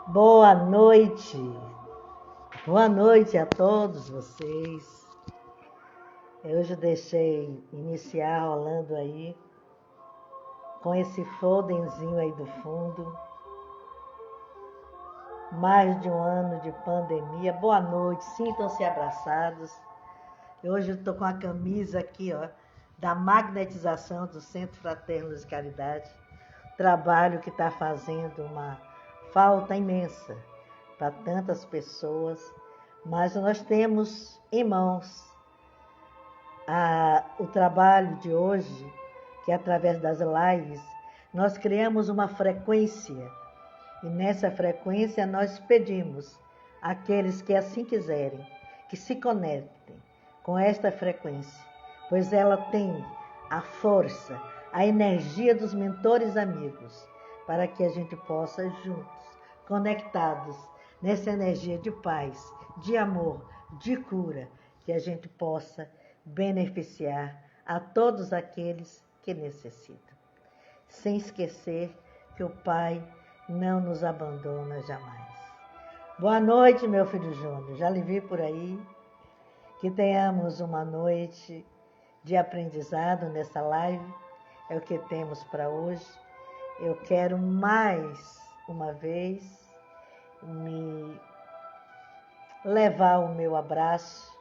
Boa noite. Boa noite a todos vocês. Hoje deixei iniciar rolando aí com esse foldenzinho aí do fundo. Mais de um ano de pandemia. Boa noite, sintam-se abraçados. Hoje eu estou com a camisa aqui, ó, da magnetização do Centro Fraterno de Caridade. Trabalho que está fazendo uma falta imensa para tantas pessoas, mas nós temos em mãos o trabalho de hoje, que através das lives nós criamos uma frequência, e nessa frequência nós pedimos àqueles que assim quiserem que se conectem com esta frequência, pois ela tem a força, a energia dos mentores amigos, para que a gente possa juntos, conectados nessa energia de paz, de amor, de cura, que a gente possa beneficiar a todos aqueles que necessitam. Sem esquecer que o Pai não nos abandona jamais. Boa noite, meu filho Júnior. Já lhe vi por aí. Que tenhamos uma noite de aprendizado nessa live. É o que temos para hoje. Eu quero mais uma vez me levar o meu abraço,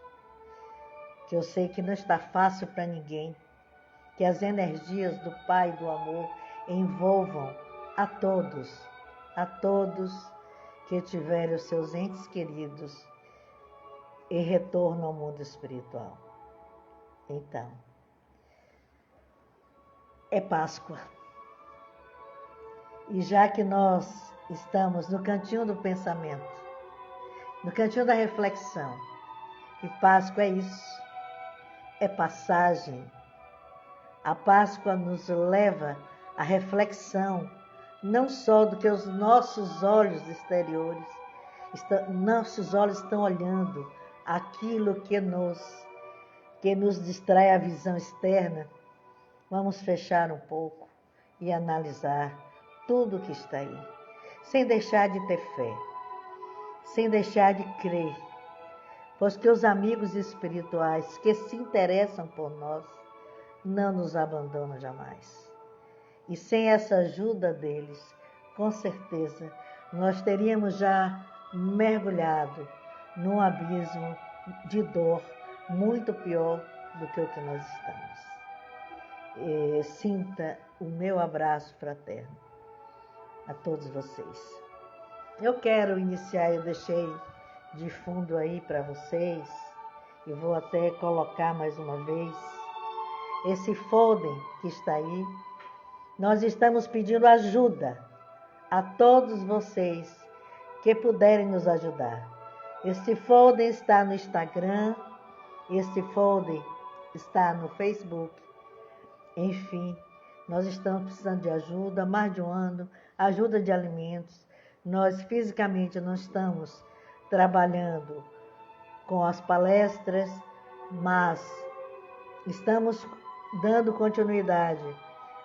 que eu sei que não está fácil para ninguém, que as energias do Pai do amor envolvam a todos que tiverem os seus entes queridos e retorno ao mundo espiritual. Então, é Páscoa. E já que nós estamos no cantinho do pensamento, no cantinho da reflexão, e Páscoa é isso, é passagem. A Páscoa nos leva à reflexão, não só do que os nossos olhos exteriores, nossos olhos estão olhando aquilo que nos distrai a visão externa. Vamos fechar um pouco e analisar tudo que está aí, sem deixar de ter fé, sem deixar de crer, pois que os amigos espirituais que se interessam por nós não nos abandonam jamais. E sem essa ajuda deles, com certeza, nós teríamos já mergulhado num abismo de dor muito pior do que o que nós estamos. Sinta o meu abraço fraterno a todos vocês. Eu quero iniciar, eu deixei de fundo aí para vocês, e vou até colocar mais uma vez, esse folder que está aí. Nós estamos pedindo ajuda a todos vocês que puderem nos ajudar. Este folder está no Instagram, este folder está no Facebook. Enfim, nós estamos precisando de ajuda, mais de um ano, ajuda de alimentos. Nós fisicamente não estamos trabalhando com as palestras, mas estamos dando continuidade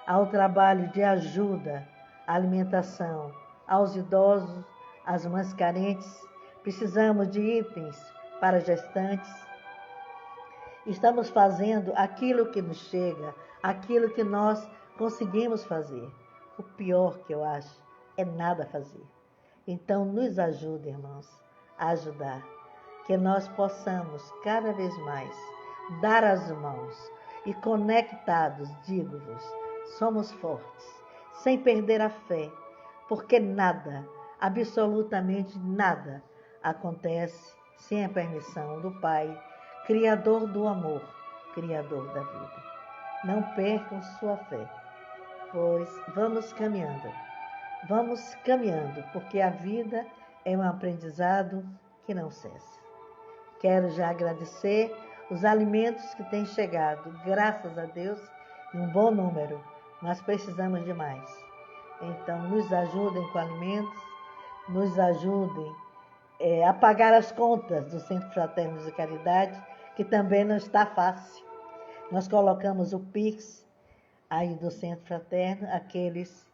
ao trabalho de ajuda à alimentação, aos idosos, às mães carentes. Precisamos de itens para gestantes. Estamos fazendo aquilo que nos chega, aquilo que nós conseguimos fazer. O pior que eu acho é nada fazer. Então, nos ajude, irmãos, a ajudar, que nós possamos cada vez mais dar as mãos e conectados, digo-vos, somos fortes, sem perder a fé, porque nada, absolutamente nada, acontece sem a permissão do Pai, Criador do amor, Criador da vida. Não percam sua fé, pois vamos caminhando, porque a vida é um aprendizado que não cessa. Quero já agradecer os alimentos que têm chegado, graças a Deus, em um bom número, mas precisamos de mais. Então, nos ajudem com alimentos, nos ajudem a pagar as contas do Centro Fraterno de Caridade, que também não está fácil. Nós colocamos o Pix aí do Centro Fraterno, aqueles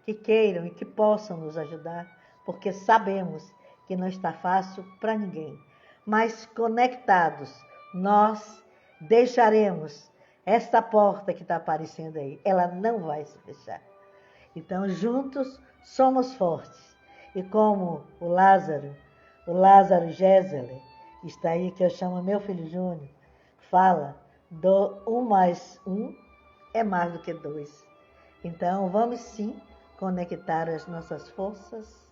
que queiram e que possam nos ajudar, porque sabemos que não está fácil para ninguém. Mas conectados, nós deixaremos esta porta que está aparecendo aí. Ela não vai se fechar. Então, juntos, somos fortes. E como o Lázaro Gézele, está aí, que eu chamo meu filho Júnior, fala, do 1 mais 1 é mais do que 2. Então, vamos sim conectar as nossas forças,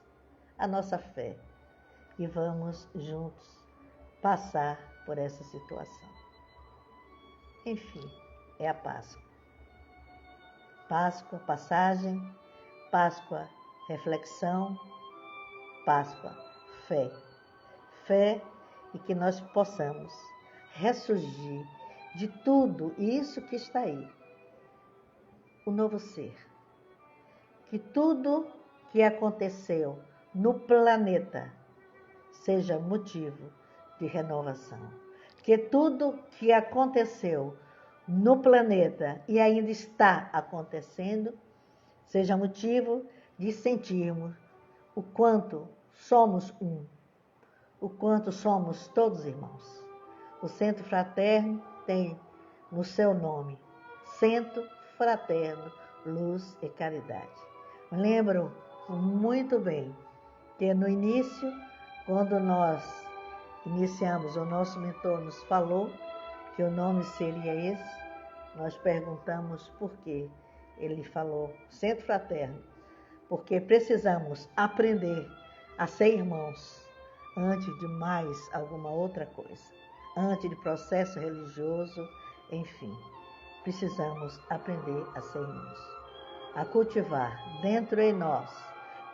a nossa fé, e vamos juntos passar por essa situação. Enfim, é a Páscoa. Páscoa, passagem, Páscoa, reflexão, Páscoa, fé. Fé e que nós possamos ressurgir de tudo isso que está aí. O novo ser. Que tudo que aconteceu no planeta seja motivo de renovação. Que tudo que aconteceu no planeta e ainda está acontecendo seja motivo de sentirmos o quanto somos um, o quanto somos todos irmãos. O Centro Fraterno tem no seu nome Centro Fraterno Luz e Caridade. Lembro muito bem que no início, quando nós iniciamos, o nosso mentor nos falou que o nome seria esse, nós perguntamos por quê. Ele falou Centro Fraterno, porque precisamos aprender a ser irmãos antes de mais alguma outra coisa, antes de processo religioso, enfim. Precisamos aprender a ser irmãos, a cultivar dentro de nós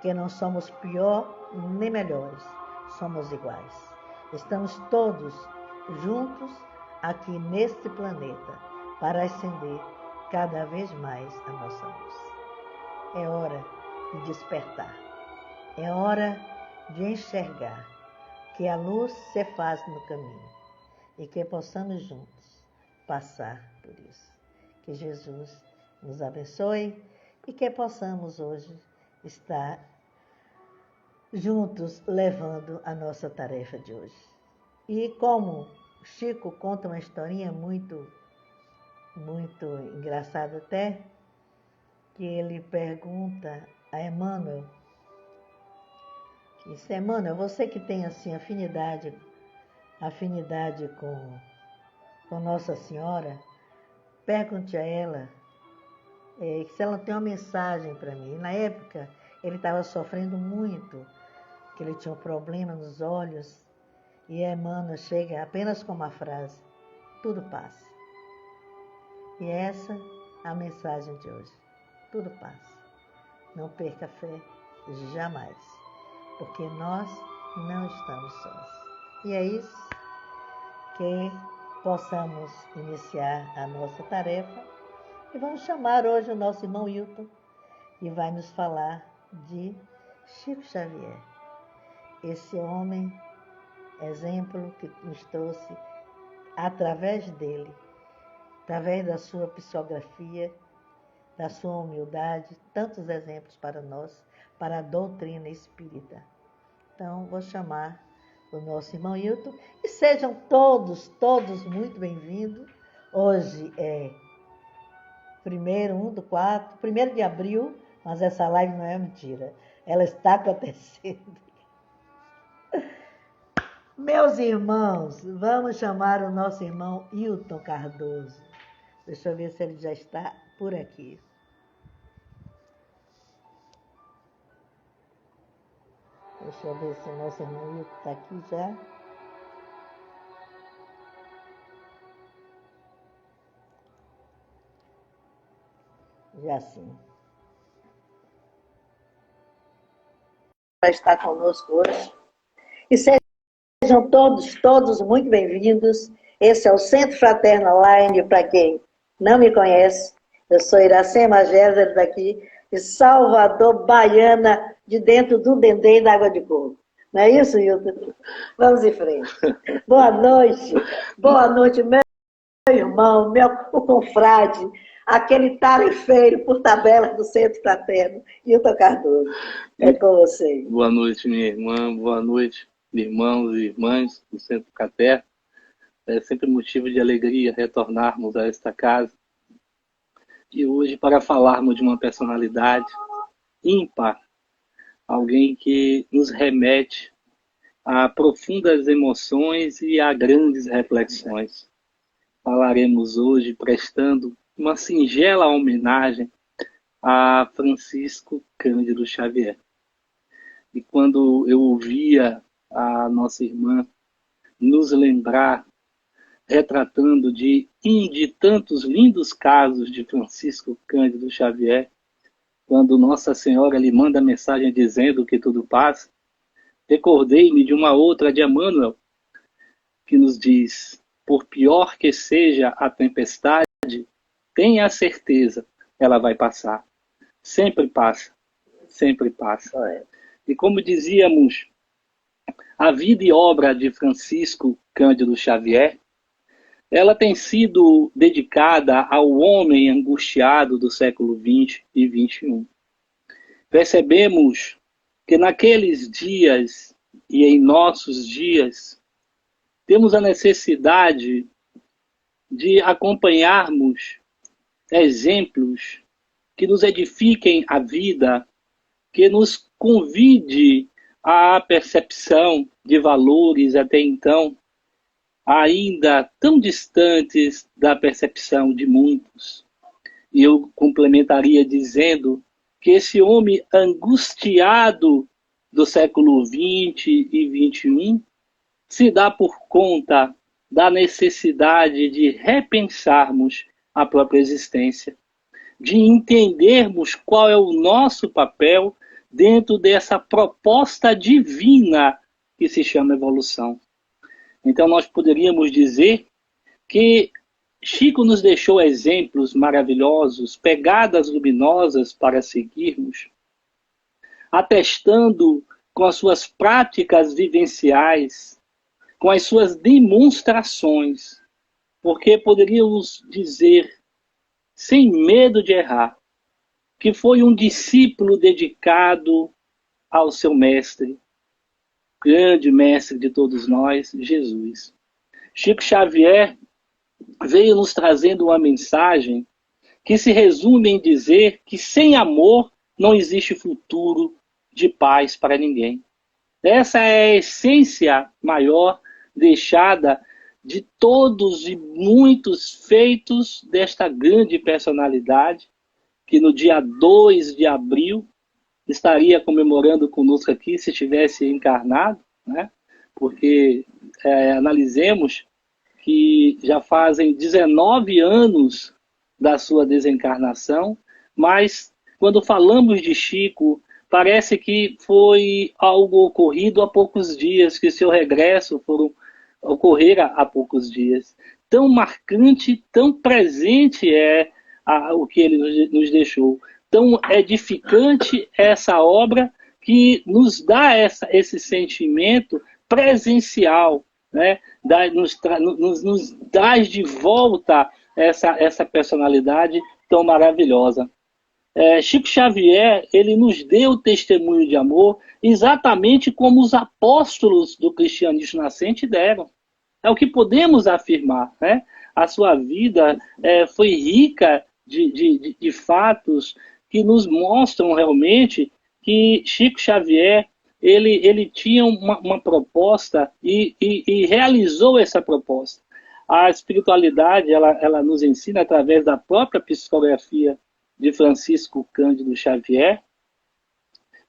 que não somos pior nem melhores, somos iguais. Estamos todos juntos aqui neste planeta para acender cada vez mais a nossa luz. É hora de despertar, é hora de enxergar que a luz se faz no caminho e que possamos juntos passar por isso. Que Jesus nos abençoe e que possamos hoje estar juntos levando a nossa tarefa de hoje. E como Chico conta uma historinha muito engraçada até, que ele pergunta a Emmanuel, que diz: Emmanuel, você que tem assim afinidade com Nossa Senhora, pergunte a ela se ela tem uma mensagem para mim. E na época ele estava sofrendo muito, que ele tinha um problema nos olhos, e a Emmanuel chega apenas com uma frase: tudo passa. E essa é a mensagem de hoje. Tudo passa. Não perca a fé jamais, porque nós não estamos sós. E é isso, que possamos iniciar a nossa tarefa. E vamos chamar hoje o nosso irmão Hilton, que vai nos falar de Chico Xavier. Esse homem, exemplo que nos trouxe, através dele, através da sua psicografia, da sua humildade, tantos exemplos para nós, para a doutrina espírita. Então, vou chamar o nosso irmão Hilton e sejam todos muito bem-vindos. Hoje é 1 de abril, mas essa live não é mentira, ela está acontecendo. Meus irmãos, vamos chamar o nosso irmão Hilton Cardoso. Deixa eu ver se ele já está por aqui. Deixa eu ver se o nosso irmão Hilton está aqui já. Já sim. Vai estar conosco hoje. E sejam todos muito bem-vindos. Esse é o Centro Fraterno Online, para quem não me conhece. Eu sou Iracema Gézele, daqui de Salvador, Baiana, de dentro do Dendém da Água de Coco. Não é isso, Hilton? Vamos em frente. Boa noite, meu irmão, o confrade, aquele tarefeiro por tabela do Centro Fraterno, Hilton Cardoso. É com você. Boa noite, minha irmã. Boa noite, irmãos e irmãs do Centro Fraterno. É sempre motivo de alegria retornarmos a esta casa. E hoje para falarmos de uma personalidade ímpar, alguém que nos remete a profundas emoções e a grandes reflexões. Falaremos hoje prestando uma singela homenagem a Francisco Cândido Xavier. E quando eu ouvia a nossa irmã nos lembrar, retratando de tantos lindos casos de Francisco Cândido Xavier, quando Nossa Senhora lhe manda mensagem dizendo que tudo passa, recordei-me de uma outra de Emmanuel, que nos diz: por pior que seja a tempestade, tenha a certeza, ela vai passar. Sempre passa, sempre passa. E como dizíamos, a vida e obra de Francisco Cândido Xavier, ela tem sido dedicada ao homem angustiado do século XX e XXI. Percebemos que naqueles dias e em nossos dias, temos a necessidade de acompanharmos exemplos que nos edifiquem a vida, que nos convide à percepção de valores até então ainda tão distantes da percepção de muitos. E eu complementaria dizendo que esse homem angustiado do século XX e XXI se dá por conta da necessidade de repensarmos a própria existência, de entendermos qual é o nosso papel dentro dessa proposta divina que se chama evolução. Então nós poderíamos dizer que Chico nos deixou exemplos maravilhosos, pegadas luminosas para seguirmos, atestando com as suas práticas vivenciais, com as suas demonstrações, porque poderíamos dizer, sem medo de errar, que foi um discípulo dedicado ao seu mestre, grande mestre de todos nós, Jesus. Chico Xavier veio nos trazendo uma mensagem que se resume em dizer que sem amor não existe futuro de paz para ninguém. Essa é a essência maior deixada de todos e muitos feitos desta grande personalidade, que no dia 2 de abril estaria comemorando conosco aqui se tivesse encarnado, né? Porque analisemos que já fazem 19 anos da sua desencarnação, mas quando falamos de Chico, parece que foi algo ocorrido há poucos dias, que seu regresso ocorrera há poucos dias. Tão marcante, tão presente é o que ele nos deixou. Tão edificante essa obra que nos dá esse sentimento presencial, né? Nos traz de volta essa personalidade tão maravilhosa. Chico Xavier, ele nos deu testemunho de amor exatamente como os apóstolos do cristianismo nascente deram. É o que podemos afirmar, né? A sua vida foi rica de fatos que nos mostram realmente que Chico Xavier ele tinha uma proposta e realizou essa proposta. A espiritualidade ela nos ensina através da própria psicografia de Francisco Cândido Xavier,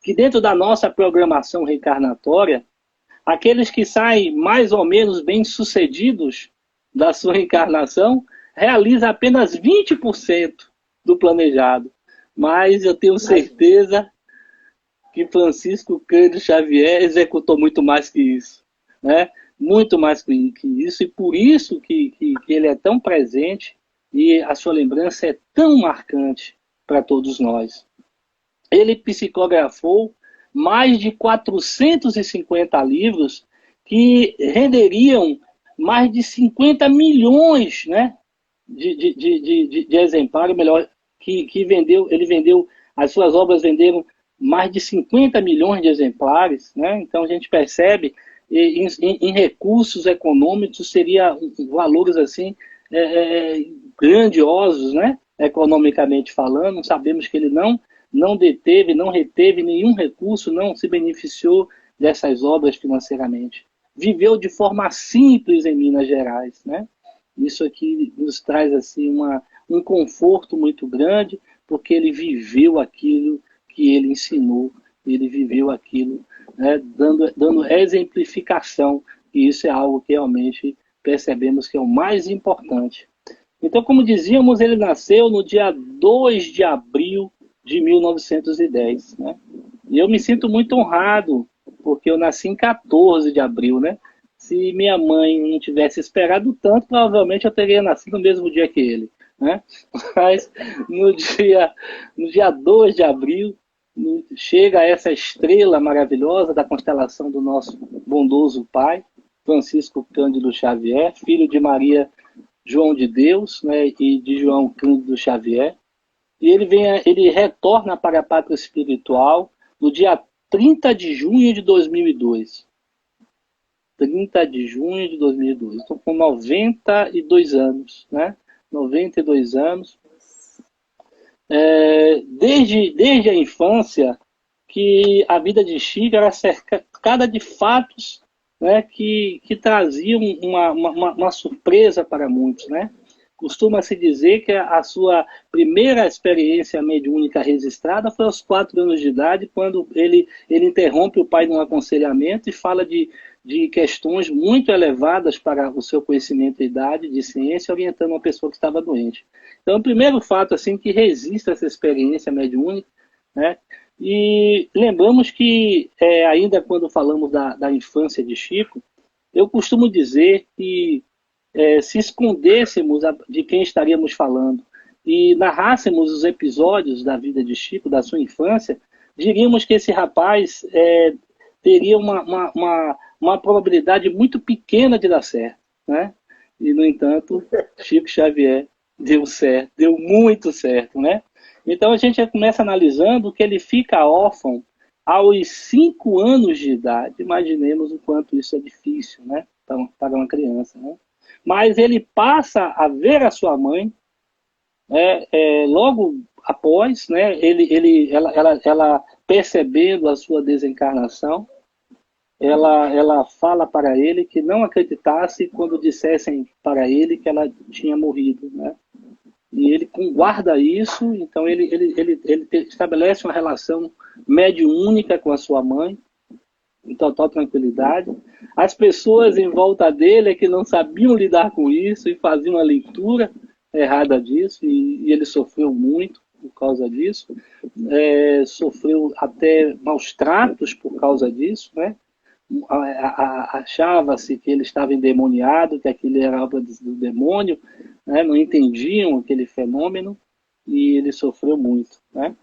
que dentro da nossa programação reencarnatória, aqueles que saem mais ou menos bem-sucedidos da sua reencarnação realizam apenas 20% do planejado. Mas eu tenho certeza que Francisco Cândido Xavier executou muito mais que isso, né? Muito mais que isso, e por isso que ele é tão presente e a sua lembrança é tão marcante para todos nós. Ele psicografou mais de 450 livros que renderiam mais de 50 milhões, né, de exemplar, ou melhor, que vendeu, ele vendeu, as suas obras venderam mais de 50 milhões de exemplares, né? Então a gente percebe em recursos econômicos seria valores assim grandiosos, né? Economicamente falando, sabemos que ele não deteve, não reteve nenhum recurso, não se beneficiou dessas obras financeiramente. Viveu de forma simples em Minas Gerais, né? Isso aqui nos traz assim um conforto muito grande, porque ele viveu aquilo que ele ensinou, ele viveu aquilo, né, dando exemplificação, e isso é algo que realmente percebemos que é o mais importante. Então, como dizíamos, ele nasceu no dia 2 de abril de 1910, né? E eu me sinto muito honrado, porque eu nasci em 14 de abril, né? Se minha mãe não tivesse esperado tanto, provavelmente eu teria nascido no mesmo dia que ele, né? Mas no dia 2 de abril, chega essa estrela maravilhosa da constelação do nosso bondoso pai, Francisco Cândido Xavier, filho de Maria João de Deus, né, e de João Cândido Xavier. E ele retorna para a pátria espiritual no dia 30 de junho de 2002. 30 de junho de 2002. Estou com 92 anos, né? 92 anos. Desde a infância, que a vida de Chico era cercada de fatos, né, que traziam uma surpresa para muitos, né? Costuma-se dizer que a sua primeira experiência mediúnica registrada foi aos 4 anos de idade, quando ele interrompe o pai num aconselhamento e fala de questões muito elevadas para o seu conhecimento de idade, de ciência, orientando uma pessoa que estava doente. Então, o primeiro fato assim que registra essa experiência mediúnica, né? E lembramos que, ainda quando falamos da infância de Chico, eu costumo dizer que se escondêssemos de quem estaríamos falando e narrássemos os episódios da vida de Chico, da sua infância, diríamos que esse rapaz teria uma probabilidade muito pequena de dar certo, né? E, no entanto, Chico Xavier deu certo, deu muito certo, né? Então a gente já começa analisando que ele fica órfão aos 5 anos de idade. Imaginemos o quanto isso é difícil, né? Para uma criança, né? Mas ele passa a ver a sua mãe, logo após, né? Ela percebendo a sua desencarnação, ela fala para ele que não acreditasse quando dissessem para ele que ela tinha morrido, né? E ele guarda isso, então ele estabelece uma relação mediúnica com a sua mãe, em total tranquilidade. As pessoas em volta dele é que não sabiam lidar com isso e faziam uma leitura errada disso, e ele sofreu muito por causa disso, sofreu até maus tratos por causa disso, né? Achava-se que ele estava endemoniado, que aquilo era obra do demônio, né? Não entendiam aquele fenômeno e ele sofreu muito, né?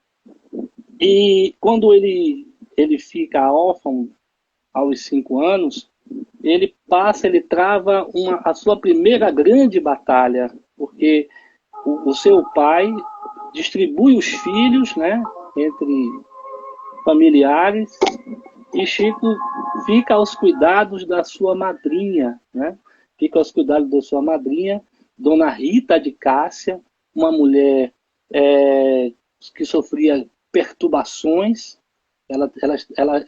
E quando ele fica órfão aos 5 anos, ele trava a sua primeira grande batalha, porque o seu pai distribui os filhos, né, entre familiares, e Chico fica aos cuidados da sua madrinha, né? Fica aos cuidados da sua madrinha, Dona Rita de Cássia, uma mulher que sofria perturbações. Ela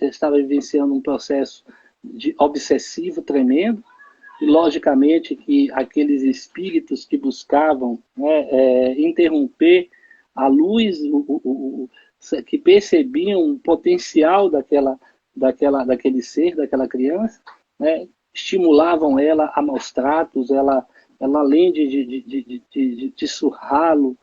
estava vivenciando um processo obsessivo tremendo, e logicamente que aqueles espíritos que buscavam, né, interromper a luz, que percebiam o potencial daquele ser, daquela criança, né, estimulavam ela a maus tratos, ela além de surrá-lo,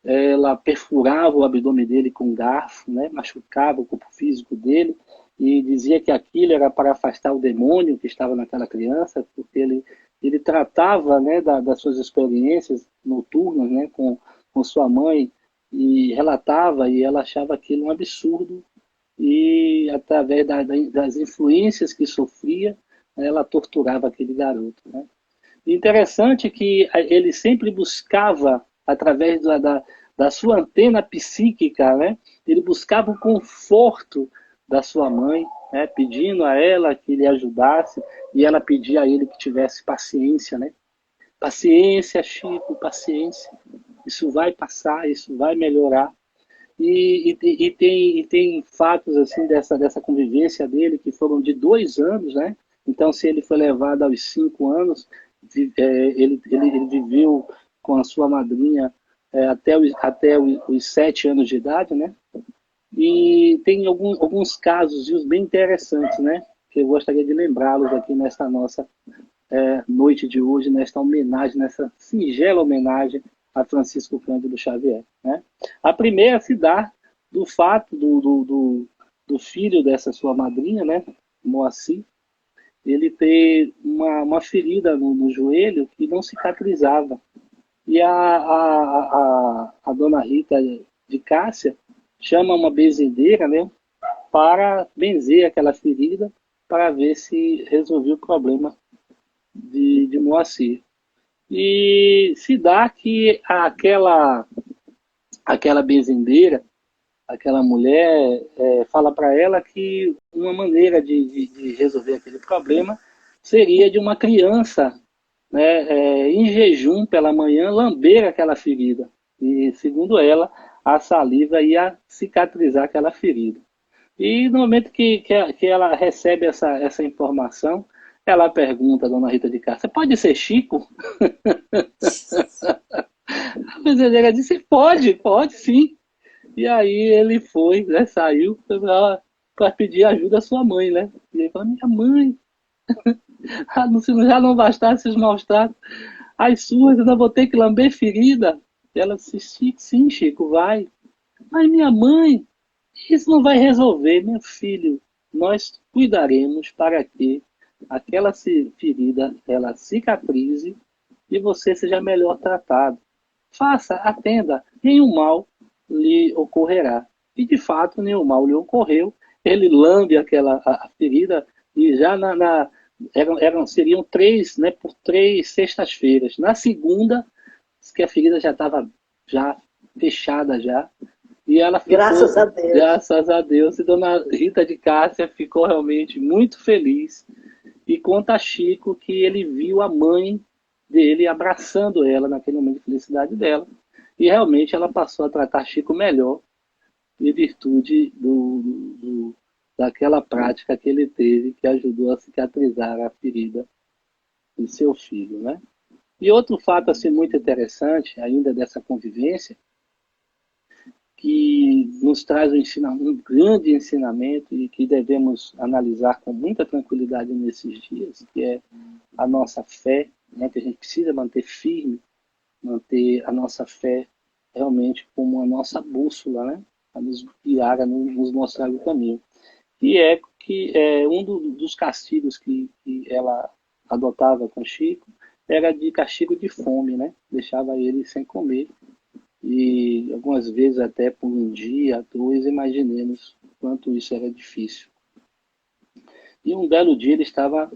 ela perfurava o abdômen dele com um garfo, né, machucava o corpo físico dele, e dizia que aquilo era para afastar o demônio que estava naquela criança, porque ele tratava, né, das suas experiências noturnas, né, com sua mãe, e relatava, e ela achava aquilo um absurdo, e através das influências que sofria, ela torturava aquele garoto, né? Interessante que ele sempre buscava, através da sua antena psíquica, né? Ele buscava o conforto da sua mãe, né? Pedindo a ela que lhe ajudasse, e ela pedia a ele que tivesse paciência, né? Paciência, Chico, paciência. Isso vai passar, isso vai melhorar. E tem fatos assim dessa convivência dele que foram de 2 anos, né? Então, se ele foi levado aos 5 anos, ele viveu com a sua madrinha até os 7 anos de idade, né? E tem alguns casos bem interessantes, né? Que eu gostaria de lembrá-los aqui nesta nossa noite de hoje, nesta homenagem, nessa singela homenagem a Francisco Cândido Xavier. Né? A primeira se dá do fato do filho dessa sua madrinha, né, Moacir, ele ter uma ferida no joelho que não cicatrizava. E a dona Rita de Cássia chama uma benzedeira, né, para benzer aquela ferida, para ver se resolvia o problema de Moacir. E se dá que aquela benzendeira, aquela mulher, fala para ela que uma maneira de resolver aquele problema seria de uma criança, né, em jejum pela manhã, lamber aquela ferida. E, segundo ela, a saliva ia cicatrizar aquela ferida. E no momento que ela recebe essa informação, ela pergunta a dona Rita de Cássia, pode ser Chico? A benzedeira disse, pode sim. E aí ele foi, né, saiu para pedir ajuda à sua mãe, né? E ele falou, minha mãe, se já não bastasse os maus tratos, as suas, eu ainda vou ter que lamber ferida. E ela disse, sim, Chico, vai. Mas minha mãe, isso não vai resolver, meu filho. Nós cuidaremos para que aquela ferida ela cicatrize e você seja melhor tratado. Faça, atenda, nenhum mal lhe ocorrerá. E de fato, nenhum mal lhe ocorreu. Ele lambe a ferida e já seriam 3, né, por 3 sextas-feiras. Na segunda, que a ferida já estava já fechada já. E ela ficou, graças a Deus. Graças a Deus. E dona Rita de Cássia ficou realmente muito feliz. E conta a Chico que ele viu a mãe dele abraçando ela naquele momento de felicidade dela. E realmente ela passou a tratar Chico melhor em virtude daquela prática que ele teve, que ajudou a cicatrizar a ferida de seu filho. Né? E outro fato assim, muito interessante, ainda dessa convivência, que nos traz um grande ensinamento e que devemos analisar com muita tranquilidade nesses dias, que é a nossa fé, né, que a gente precisa manter firme, manter a nossa fé realmente como a nossa bússola, né, a nos guiar, a nos mostrar o caminho. E que um dos castigos que ela adotava com Chico era de castigo de fome, né, deixava ele sem comer. E algumas vezes até por um dia, 2, imaginemos quanto isso era difícil. E um belo dia ele estava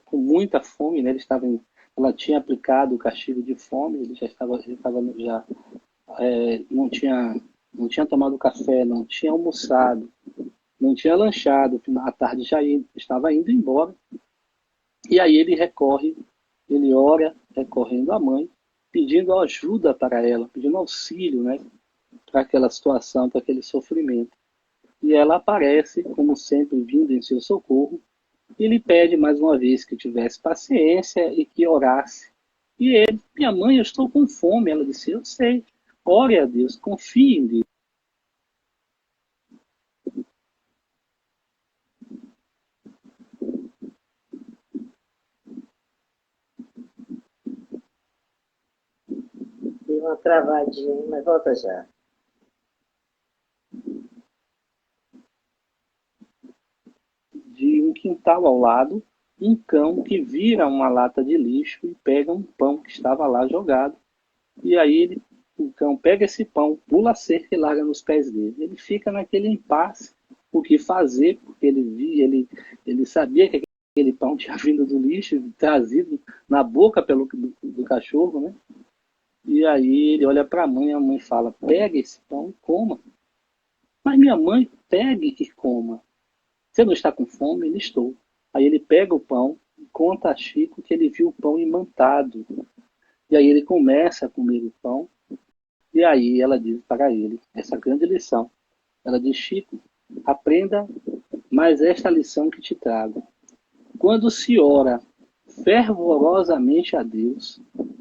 com muita fome, né? Ela tinha aplicado o castigo de fome, ele não tinha tomado café, não tinha almoçado, não tinha lanchado, à tarde já estava indo embora. E aí ele ora recorrendo à mãe, pedindo ajuda para ela, pedindo auxílio, né, para aquela situação, para aquele sofrimento. E ela aparece, como sempre, vindo em seu socorro, e lhe pede mais uma vez que tivesse paciência e que orasse. E ele, minha mãe, eu estou com fome. Ela disse, eu sei, ore a Deus, confie em Deus. Deu uma travadinha, mas volta já. De um quintal ao lado, um cão que vira uma lata de lixo e pega um pão que estava lá jogado. E aí o cão pega esse pão, pula a cerca e larga nos pés dele. Ele fica naquele impasse, o que fazer, porque ele sabia que aquele pão tinha vindo do lixo, trazido na boca do cachorro, né? E aí ele olha para a mãe fala, pega esse pão e coma. Mas minha mãe, pegue e coma. Você não está com fome? Ele estou. Aí ele pega o pão e conta a Chico que ele viu o pão imantado. E aí ele começa a comer o pão. E aí ela diz para ele essa grande lição. Ela diz, Chico, aprenda mais esta lição que te trago. Quando se ora fervorosamente a Deus,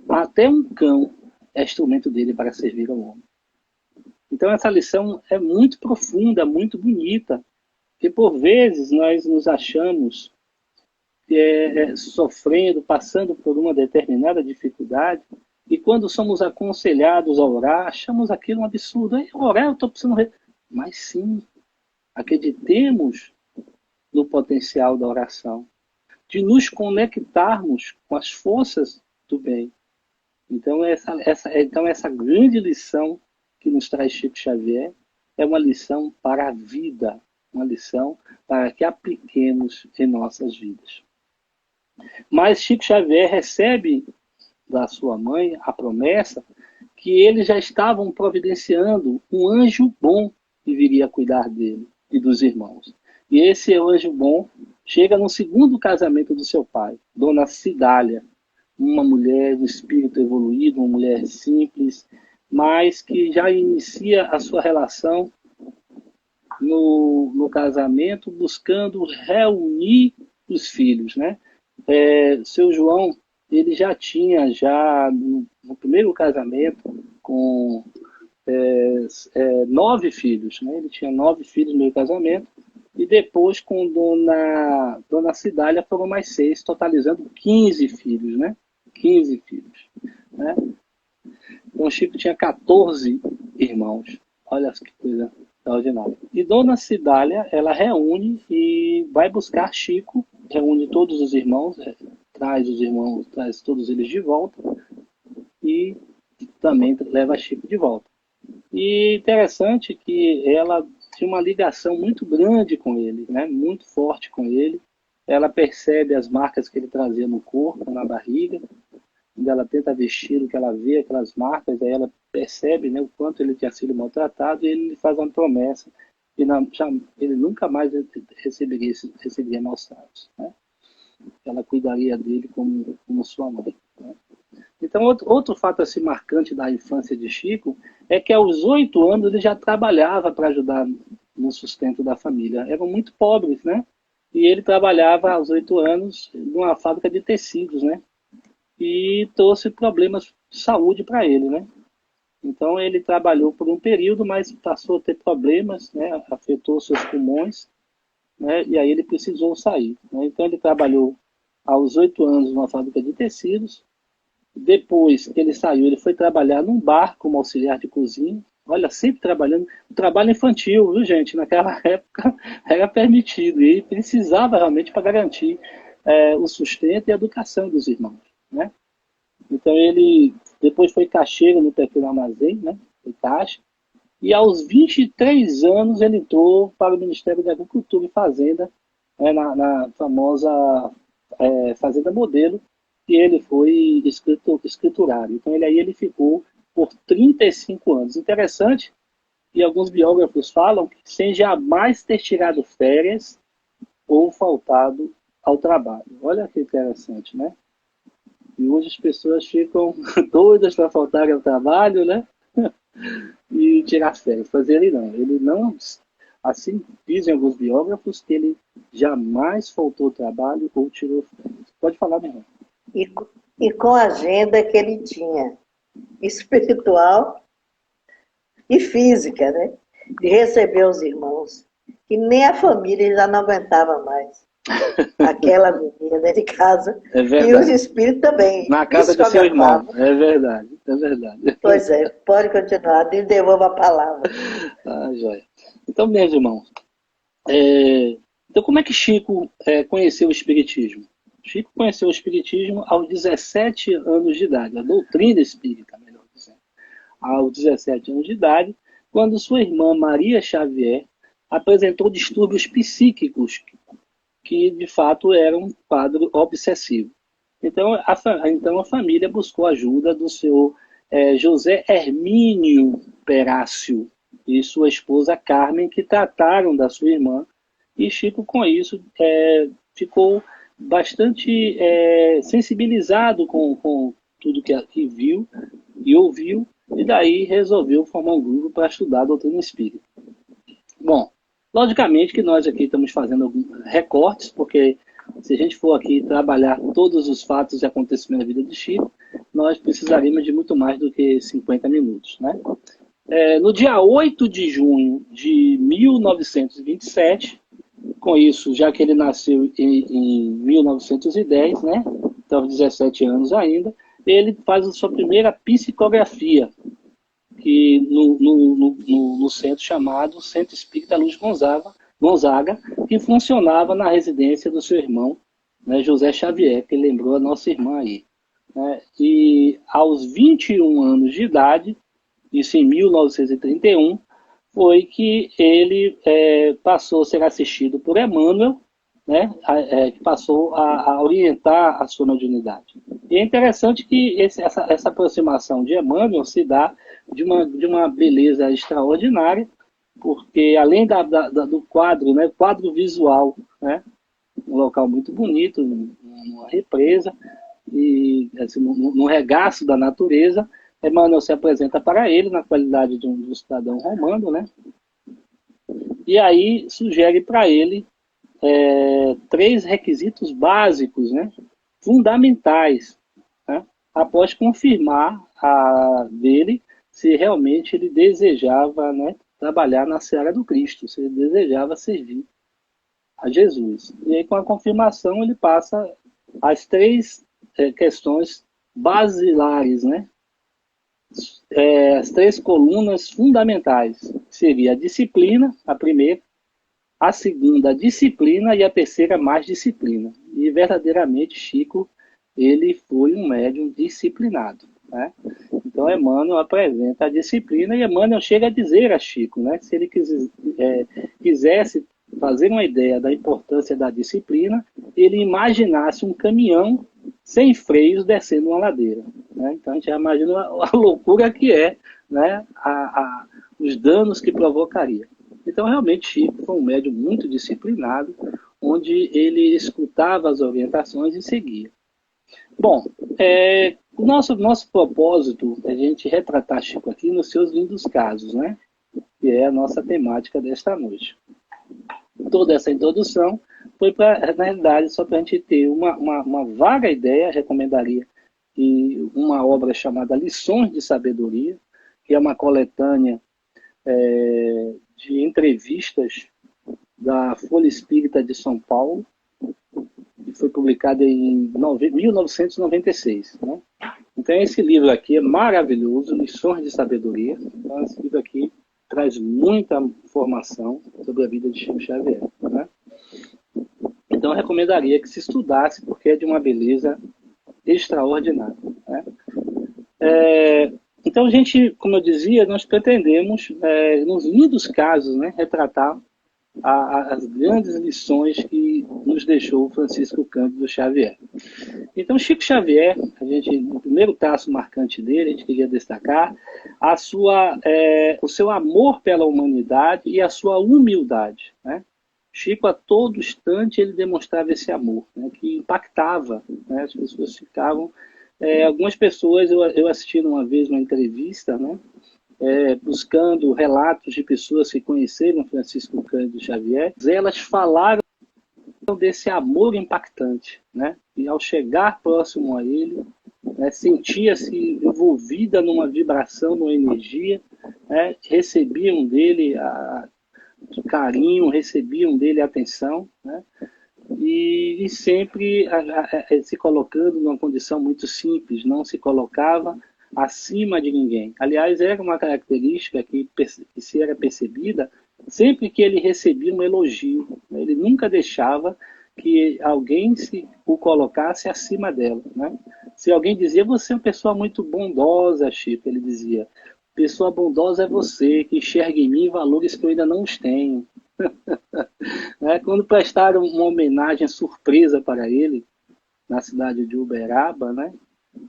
até um cão é instrumento dele para servir ao homem. Então essa lição é muito profunda, muito bonita, porque por vezes nós nos achamos sofrendo, passando por uma determinada dificuldade, e quando somos aconselhados a orar, achamos aquilo um absurdo. Orar, eu estou precisando... Mas sim, acreditemos no potencial da oração, de nos conectarmos com as forças do bem. Então essa grande lição que nos traz Chico Xavier é uma lição para a vida, uma lição para que apliquemos em nossas vidas. Mas Chico Xavier recebe da sua mãe a promessa que eles já estavam providenciando um anjo bom que viria a cuidar dele e dos irmãos. E esse anjo bom chega no segundo casamento do seu pai, Dona Cidália, uma mulher do espírito evoluído, uma mulher simples, mas que já inicia a sua relação no casamento, buscando reunir os filhos, né? Seu João, ele já tinha, no primeiro casamento, com 9 filhos, né? Ele tinha 9 filhos no meio casamento, e depois com Dona Cidália foram mais 6, totalizando 15 filhos, né? 15 filhos, né? Então o Chico tinha 14 irmãos. Olha que coisa extraordinária. E Dona Cidália, ela reúne e vai buscar Chico, reúne todos os irmãos, traz todos eles de volta e também leva Chico de volta. E interessante que ela tinha uma ligação muito grande com ele, né? Muito forte com ele. Ela percebe as marcas que ele trazia no corpo, na barriga. Quando ela tenta vestir, o que ela vê, aquelas marcas, aí ela percebe, né, o quanto ele tinha sido maltratado, e ele lhe faz uma promessa que ele nunca mais receberia maus tratos, né? Ela cuidaria dele como sua mãe, né? Então, outro fato assim, marcante da infância de Chico é que aos 8 anos ele já trabalhava para ajudar no sustento da família. Eram muito pobres, né? E ele trabalhava aos 8 anos numa fábrica de tecidos, né? E trouxe problemas de saúde para ele, né? Então ele trabalhou por um período, mas passou a ter problemas, né? Afetou seus pulmões, né? E aí ele precisou sair, né? Então ele trabalhou aos 8 anos numa fábrica de tecidos. Depois que ele saiu, ele foi trabalhar num bar como auxiliar de cozinha. Olha, sempre trabalhando. O trabalho infantil, viu, gente? Naquela época era permitido e precisava realmente para garantir o sustento e a educação dos irmãos, né? Então ele depois foi caixeiro no pequeno armazém, né? Foi caixa. E aos 23 anos ele entrou para o Ministério da Agricultura e Fazenda, né? na famosa Fazenda Modelo, e ele foi escriturário. Então ele ficou por 35 anos. Interessante, e alguns biógrafos falam que sem jamais ter tirado férias ou faltado ao trabalho. Olha que interessante, né? E hoje as pessoas ficam doidas para faltar ao trabalho, né? E tirar férias. Fazer ele não. Assim dizem alguns biógrafos que ele jamais faltou ao trabalho ou tirou férias. Pode falar, meu irmão. E com a agenda que ele tinha, espiritual e física, né? De receber os irmãos, que nem a família já não aguentava mais. Aquela agonia dentro de casa. É verdade. E os espíritos também. Na casa do seu irmão. É verdade, é verdade. Pois é, pode continuar, devolva a palavra. Ah, joia. Então, meus irmãos, então como é que Chico conheceu o Espiritismo? Chico conheceu o Espiritismo aos 17 anos de idade, a doutrina espírita, melhor dizendo. Aos 17 anos de idade, quando sua irmã Maria Xavier apresentou distúrbios psíquicos que de fato era um quadro obsessivo. Então a família buscou ajuda do senhor José Hermínio Perácio e sua esposa Carmen, que trataram da sua irmã, e Chico, com isso, ficou bastante sensibilizado com tudo que viu e ouviu, e daí resolveu formar um grupo para estudar a doutrina espírita. Bom, logicamente que nós aqui estamos fazendo alguns recortes, porque se a gente for aqui trabalhar todos os fatos e acontecimentos da vida de Chico, nós precisaríamos de muito mais do que 50 minutos, né? No dia 8 de junho de 1927, com isso, já que ele nasceu em 1910, né? Então, 17 anos ainda, ele faz a sua primeira psicografia, que no centro chamado Centro Espírita Luiz Gonzaga, que funcionava na residência do seu irmão, né, José Xavier, que lembrou a nossa irmã aí. Né? E aos 21 anos de idade, isso em 1931, foi que ele passou a ser assistido por Emmanuel, né, que passou a orientar a sua mediunidade. E é interessante que essa aproximação de Emmanuel se dá de uma beleza extraordinária, porque além do quadro, né, quadro visual, né, um local muito bonito, uma represa, e assim, no regaço da natureza, Emmanuel se apresenta para ele na qualidade de um cidadão romano, né, e aí sugere para ele 3 requisitos básicos, né, fundamentais, né, após confirmar dele se realmente ele desejava, né, trabalhar na seara do Cristo, se ele desejava servir a Jesus. E aí, com a confirmação, ele passa as 3 questões basilares, né, as 3 colunas fundamentais. Seria a disciplina, a primeira, a segunda, a disciplina, e a terceira, mais disciplina. E verdadeiramente, Chico, ele foi um médium disciplinado, né? Então, Emmanuel apresenta a disciplina, e Emmanuel chega a dizer a Chico, né, se ele quisesse fazer uma ideia da importância da disciplina, ele imaginasse um caminhão sem freios descendo uma ladeira. Né? Então, a gente já imagina a loucura que é, né, os danos que provocaria. Então, realmente, Chico foi um médium muito disciplinado, onde ele escutava as orientações e seguia. Bom, o nosso propósito é a gente retratar Chico aqui nos seus lindos casos, né? Que é a nossa temática desta noite. Toda essa introdução foi, na realidade, só para a gente ter uma vaga ideia. Recomendaria uma obra chamada Lições de Sabedoria, que é uma coletânea de entrevistas da Folha Espírita de São Paulo, que foi publicada em 1996. Né? Então, esse livro aqui é maravilhoso, Lições de Sabedoria. Então, esse livro aqui traz muita informação sobre a vida de Chico Xavier. Né? Então, eu recomendaria que se estudasse, porque é de uma beleza extraordinária. Né? Então, a gente, como eu dizia, nós pretendemos, nos lindos casos, né, retratar as grandes lições que nos deixou Francisco Cândido Xavier. Então, Chico Xavier, no primeiro traço marcante dele, a gente queria destacar o seu amor pela humanidade e a sua humildade. Né? Chico, a todo instante, ele demonstrava esse amor, né, que impactava, né, as pessoas ficavam... algumas pessoas, eu assisti uma vez uma entrevista, né, buscando relatos de pessoas que conheceram Francisco Cândido Xavier, elas falaram desse amor impactante, né? E ao chegar próximo a ele, né, sentia-se envolvida numa vibração, numa energia, né? Recebiam dele carinho, recebiam dele atenção, né? E sempre se colocando numa condição muito simples, não se colocava acima de ninguém. Aliás, era uma característica que se era percebida sempre que ele recebia um elogio. Né? Ele nunca deixava que alguém o colocasse acima dela. Né? Se alguém dizia, você é uma pessoa muito bondosa, Chico, ele dizia, pessoa bondosa é você, que enxerga em mim valores que eu ainda não os tenho. Quando prestaram uma homenagem surpresa para ele, na cidade de Uberaba, né?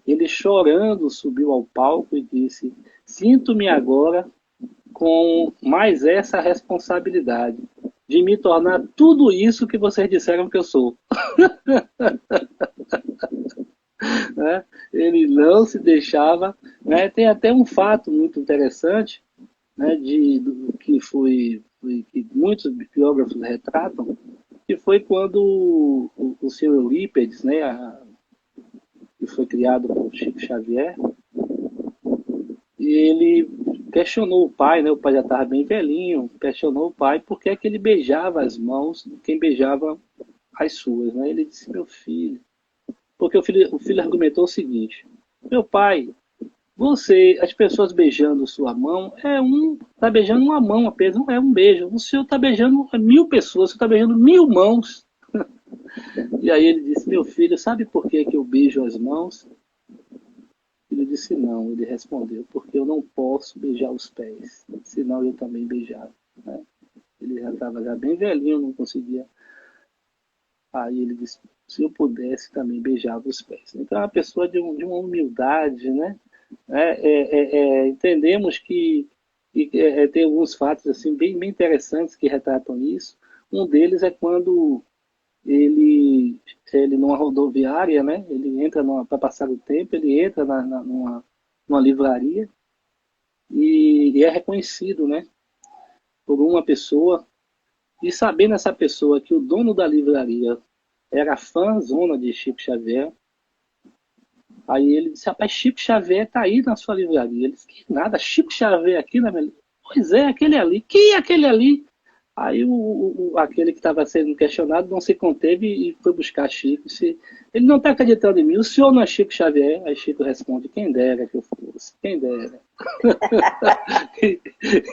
Ele chorando subiu ao palco e disse: sinto-me agora com mais essa responsabilidade de me tornar tudo isso que vocês disseram que eu sou. Né? Ele não se deixava. Né? Tem até um fato muito interessante, né, que muitos biógrafos retratam, que foi quando o seu Eurípides, né, que foi criado por Chico Xavier, e ele questionou o pai, né, o pai já estava bem velhinho, questionou o pai por que é que ele beijava as mãos de quem beijava as suas. Né? Ele disse: meu filho, porque o filho argumentou o seguinte: meu pai, as pessoas beijando sua mão, está beijando uma mão apenas, não é um beijo. O senhor está beijando 1000 pessoas, você está beijando 1000 mãos. E aí ele disse: meu filho, sabe por que eu beijo as mãos? Ele disse: não. Ele respondeu: porque eu não posso beijar os pés, senão eu também beijava. Né? Ele já estava bem velhinho, não conseguia. Aí ele disse: se eu pudesse, também beijava os pés. Então é uma pessoa de uma humildade, né? Entendemos que tem alguns fatos assim bem interessantes que retratam isso. Um deles é quando ele numa rodoviária, né? Ele entra para passar o tempo, ele entra numa livraria e é reconhecido, né? Por uma pessoa, e sabendo essa pessoa que o dono da livraria era fãzona de Chico Xavier, aí ele disse: rapaz, Chico Xavier está aí na sua livraria. Ele disse: que nada, Chico Xavier aqui na minha livraria? Pois é, aquele ali. Quem é aquele ali? Aí aquele que estava sendo questionado não se conteve e foi buscar Chico. Ele não está acreditando em mim, o senhor não é Chico Xavier? Aí Chico responde: quem dera que eu fosse, quem dera.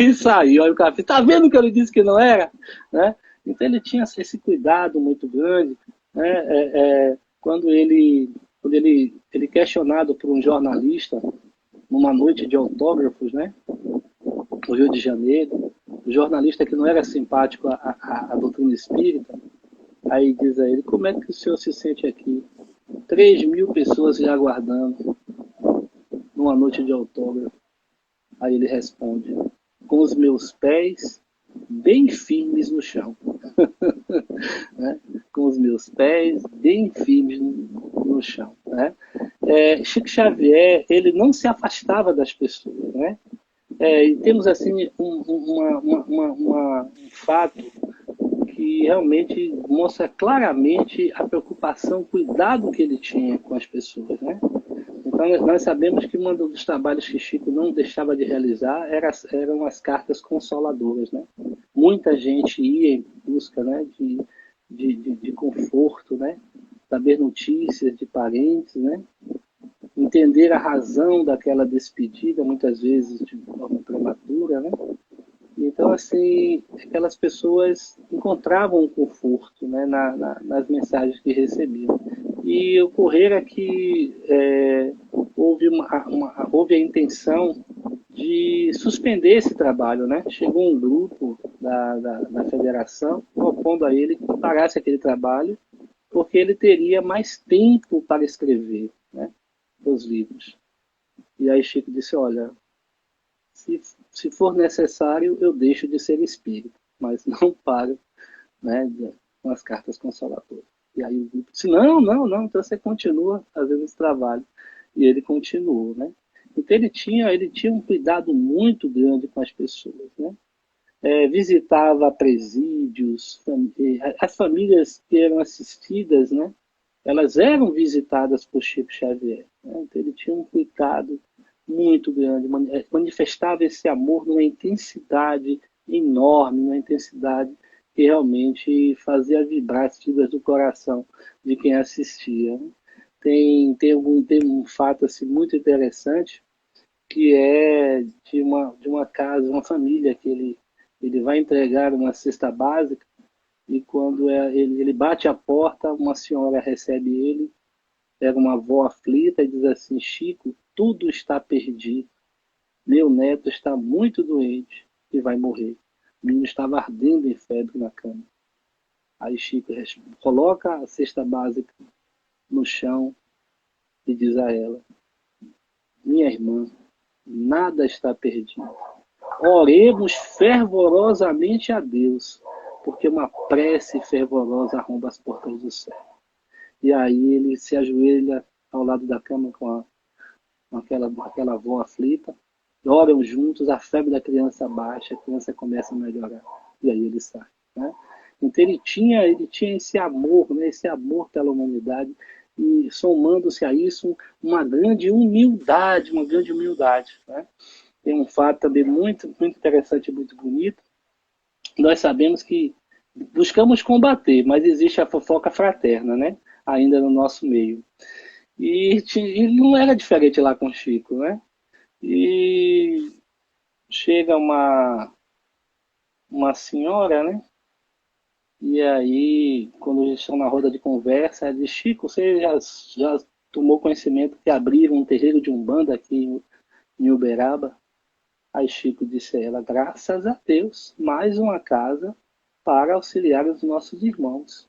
e saiu. Aí o cara fez: está vendo que eu lhe disse que não era? Né? Então ele tinha esse cuidado muito grande. Né? Quando ele questionado por um jornalista numa noite de autógrafos, né, no Rio de Janeiro, o jornalista que não era simpático à doutrina espírita, aí diz a ele: como é que o senhor se sente aqui? 3.000 pessoas lhe aguardando numa noite de autógrafo. Aí ele responde: com os meus pés bem firmes no chão. Né? Com os meus pés bem firmes no chão. Né? Chico Xavier, ele não se afastava das pessoas. Né? E temos assim um fato que realmente mostra claramente a preocupação, o cuidado que ele tinha com as pessoas. Né? Então, nós sabemos que um dos trabalhos que Chico não deixava de realizar eram as cartas consoladoras. Né? Muita gente ia em busca, né, de conforto, né? Saber notícias de parentes, né? Entender a razão daquela despedida, muitas vezes de forma prematura. Né? Então, assim, aquelas pessoas encontravam um conforto, né, nas mensagens que recebiam. E ocorrer é que houve a intenção de suspender esse trabalho. Né? Chegou um grupo da federação propondo a ele que parasse aquele trabalho, porque ele teria mais tempo para escrever, né, os livros. E aí Chico disse: olha, se for necessário, eu deixo de ser espírita, mas não paro, né, com as cartas consoladoras. E aí o grupo disse: não, então você continua fazendo esse trabalho. E ele continuou. Né? Então ele tinha um cuidado muito grande com as pessoas. Né? Visitava presídios, as famílias que eram assistidas, né, elas eram visitadas por Chico Xavier. Né? Então ele tinha um cuidado muito grande, manifestava esse amor numa intensidade enorme, numa intensidade que realmente fazia vibrar as fibras do coração de quem assistia. Né? Tem um fato assim, muito interessante, que é de uma casa, uma família, que ele vai entregar uma cesta básica e quando ele bate a porta, uma senhora recebe ele, era uma avó aflita, e diz assim: Chico, tudo está perdido. Meu neto está muito doente e vai morrer. O menino estava ardendo em febre na cama. Aí Chico coloca a cesta básica no chão e diz a ela: minha irmã, nada está perdido. Oremos fervorosamente a Deus, porque uma prece fervorosa arromba as portas do céu. E aí ele se ajoelha ao lado da cama com aquela avó aflita, oram juntos, a febre da criança baixa, a criança começa a melhorar. E aí ele sai. Né? Então ele tinha esse amor, né? Esse amor pela humanidade, e somando-se a isso uma grande humildade, Né? Tem um fato também muito, muito interessante, muito bonito. Nós sabemos que buscamos combater, mas existe a fofoca fraterna, né? Ainda no nosso meio. E não era diferente lá com o Chico, né? E chega uma senhora, né? E aí, quando eles estão na roda de conversa, ela diz: Chico, você já tomou conhecimento que abriram um terreiro de Umbanda aqui em Uberaba? Aí Chico disse a ela: graças a Deus, mais uma casa para auxiliar os nossos irmãos.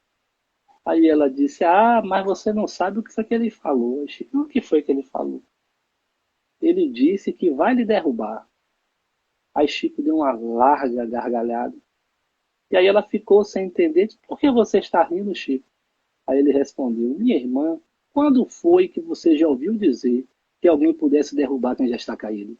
Aí ela disse: ah, mas você não sabe o que foi que ele falou. Aí Chico: o que foi que ele falou? Ele disse que vai lhe derrubar. Aí Chico deu uma larga gargalhada. E aí ela ficou sem entender: por que você está rindo, Chico? Aí ele respondeu: minha irmã, quando foi que você já ouviu dizer que alguém pudesse derrubar quem já está caído?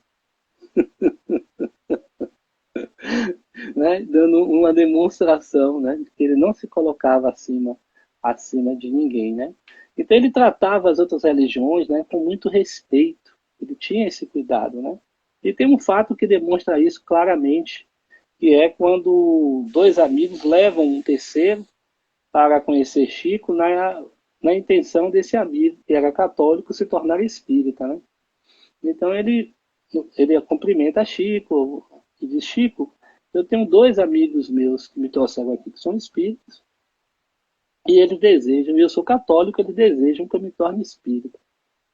Né? Dando uma demonstração, né? De que ele não se colocava acima de ninguém. Né? Então ele tratava as outras religiões, né, com muito respeito. Ele tinha esse cuidado. Né? E tem um fato que demonstra isso claramente, que é quando dois amigos levam um terceiro para conhecer Chico na intenção desse amigo, que era católico, se tornar espírita. Né? Então ele cumprimenta Chico e diz: Chico, eu tenho dois amigos meus que me trouxeram aqui, que são espíritas, e eles desejam, e eu sou católico, eles desejam que eu me torne espírita.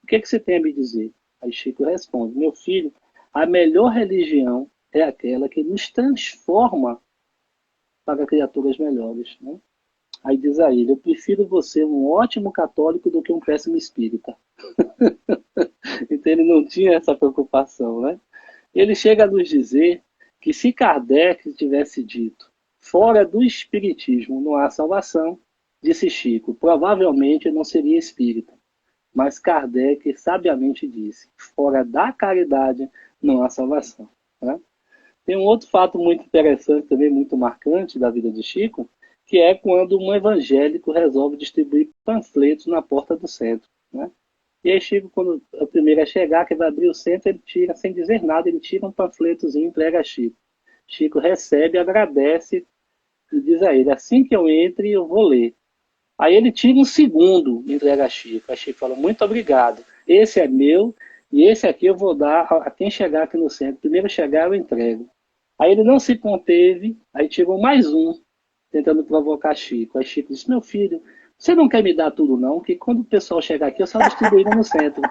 O que você tem a me dizer? Aí Chico responde: meu filho, a melhor religião é aquela que nos transforma para criaturas melhores. Né? Aí diz a ele: eu prefiro você um ótimo católico do que um péssimo espírita. Então ele não tinha essa preocupação. Né? Ele chega a nos dizer que se Kardec tivesse dito fora do espiritismo não há salvação, disse Chico, provavelmente não seria espírita. Mas Kardec sabiamente disse: fora da caridade não há salvação. Né? Tem um outro fato muito interessante, também muito marcante da vida de Chico, que é quando um evangélico resolve distribuir panfletos na porta do centro. Né? E aí Chico, quando o primeiro a chegar, que vai abrir o centro, ele tira, sem dizer nada, ele tira um panfletozinho e entrega a Chico. Chico recebe, agradece e diz a ele: assim que eu entre, eu vou ler. Aí ele tira um segundo e entrega a Chico. A Chico fala: muito obrigado, esse é meu e esse aqui eu vou dar a quem chegar aqui no centro. Primeiro chegar, eu entrego. Aí ele não se conteve, aí tirou mais um, tentando provocar Chico. Aí Chico disse: meu filho, você não quer me dar tudo não, que quando o pessoal chegar aqui, eu só distribuí no centro.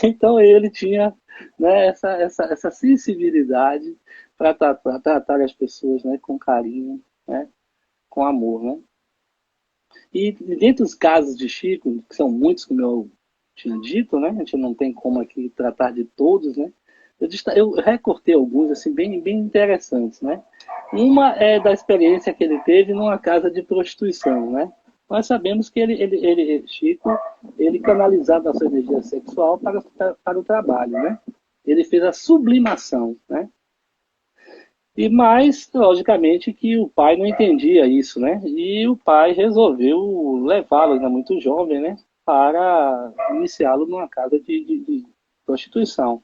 Então ele tinha, né, essa sensibilidade para tratar as pessoas, né, com carinho, né, com amor. Né? E dentre os casos de Chico, que são muitos, como eu tinha dito, né, a gente não tem como aqui tratar de todos, né, eu recortei alguns assim, bem interessantes. Né? Uma é da experiência que ele teve numa casa de prostituição. Né? Nós sabemos que Chico, ele canalizava a sua energia sexual para o trabalho. Né? Ele fez a sublimação. Né? E mais, logicamente, que o pai não entendia isso. Né? E o pai resolveu levá-lo, ainda muito jovem, né, para iniciá-lo numa casa de prostituição.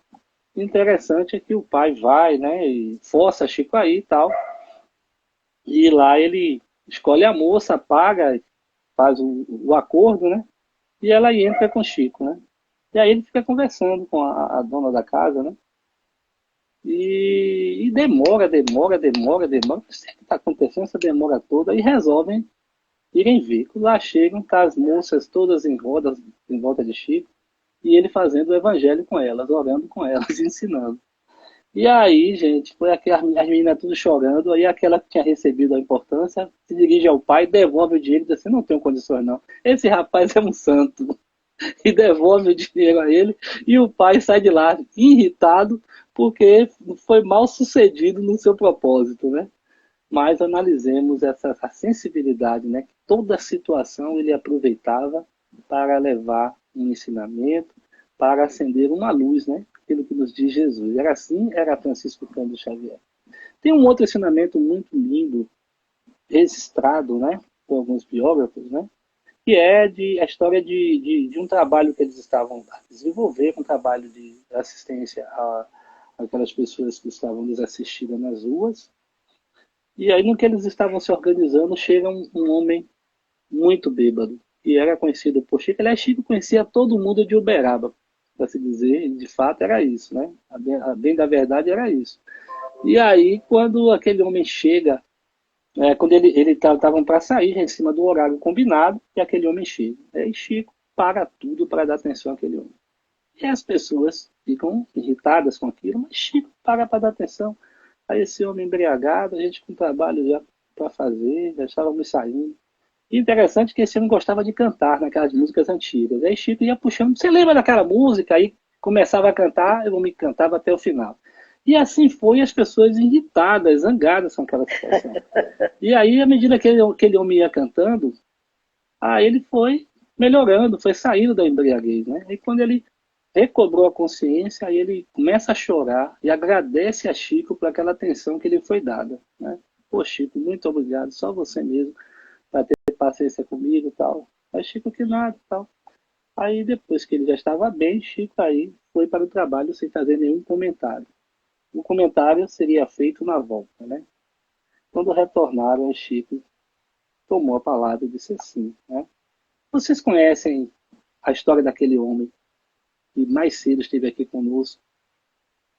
Interessante é que o pai vai, né, e força Chico aí e tal. E lá ele escolhe a moça, paga, faz o acordo, né? E ela entra com Chico, né? E aí ele fica conversando com a dona da casa, né? E demora. O que está acontecendo essa demora toda? E resolvem irem ver. Lá chegam, tá as moças todas em volta de Chico, e ele fazendo o evangelho com elas, orando com elas, ensinando. E aí, gente, foi aquelas as meninas tudo chorando. Aí aquela que tinha recebido a importância se dirige ao pai, devolve o dinheiro e diz assim: não tenho condições não. Esse rapaz é um santo. E devolve o dinheiro a ele. E o pai sai de lá irritado porque foi mal sucedido no seu propósito, né? Mas analisemos essa sensibilidade, né? Que toda situação ele aproveitava para levar um ensinamento, para acender uma luz, né? Aquilo que nos diz Jesus. Era assim, era Francisco Cândido Xavier. Tem um outro ensinamento muito lindo, registrado, né? Por alguns biógrafos, né? Que é a história de um trabalho que eles estavam a desenvolver, um trabalho de assistência àquelas pessoas que estavam desassistidas nas ruas. E aí, no que eles estavam se organizando, chega um homem muito bêbado, que era conhecido por Chico. Aliás, Chico conhecia todo mundo de Uberaba, para se dizer, de fato era isso, né? A bem da verdade era isso. E aí, quando aquele homem chega, quando ele estavam para sair em cima do horário combinado, e aquele homem chega. Aí Chico para tudo para dar atenção àquele homem. E as pessoas ficam irritadas com aquilo, mas Chico para dar atenção a esse homem embriagado, a gente com trabalho já para fazer, já estávamos saindo. E interessante que esse homem gostava de cantar naquelas músicas antigas. Aí Chico ia puxando, você lembra daquela música? Aí começava a cantar, o homem cantava até o final. E assim foi, as pessoas irritadas, zangadas com aquela situação. E aí, à medida que aquele homem ia cantando, aí ele foi melhorando, foi saindo da embriaguez, né? E quando ele recobrou a consciência, aí ele começa a chorar e agradece a Chico por aquela atenção que lhe foi dada, né? Pô, Chico, muito obrigado, só você mesmo para ter paciência comigo e tal. Aí Chico, que nada e tal. Aí depois que ele já estava bem, Chico aí foi para o trabalho sem fazer nenhum comentário. O comentário seria feito na volta, né? Quando retornaram, Chico tomou a palavra e disse assim, né? Vocês conhecem a história daquele homem que mais cedo esteve aqui conosco?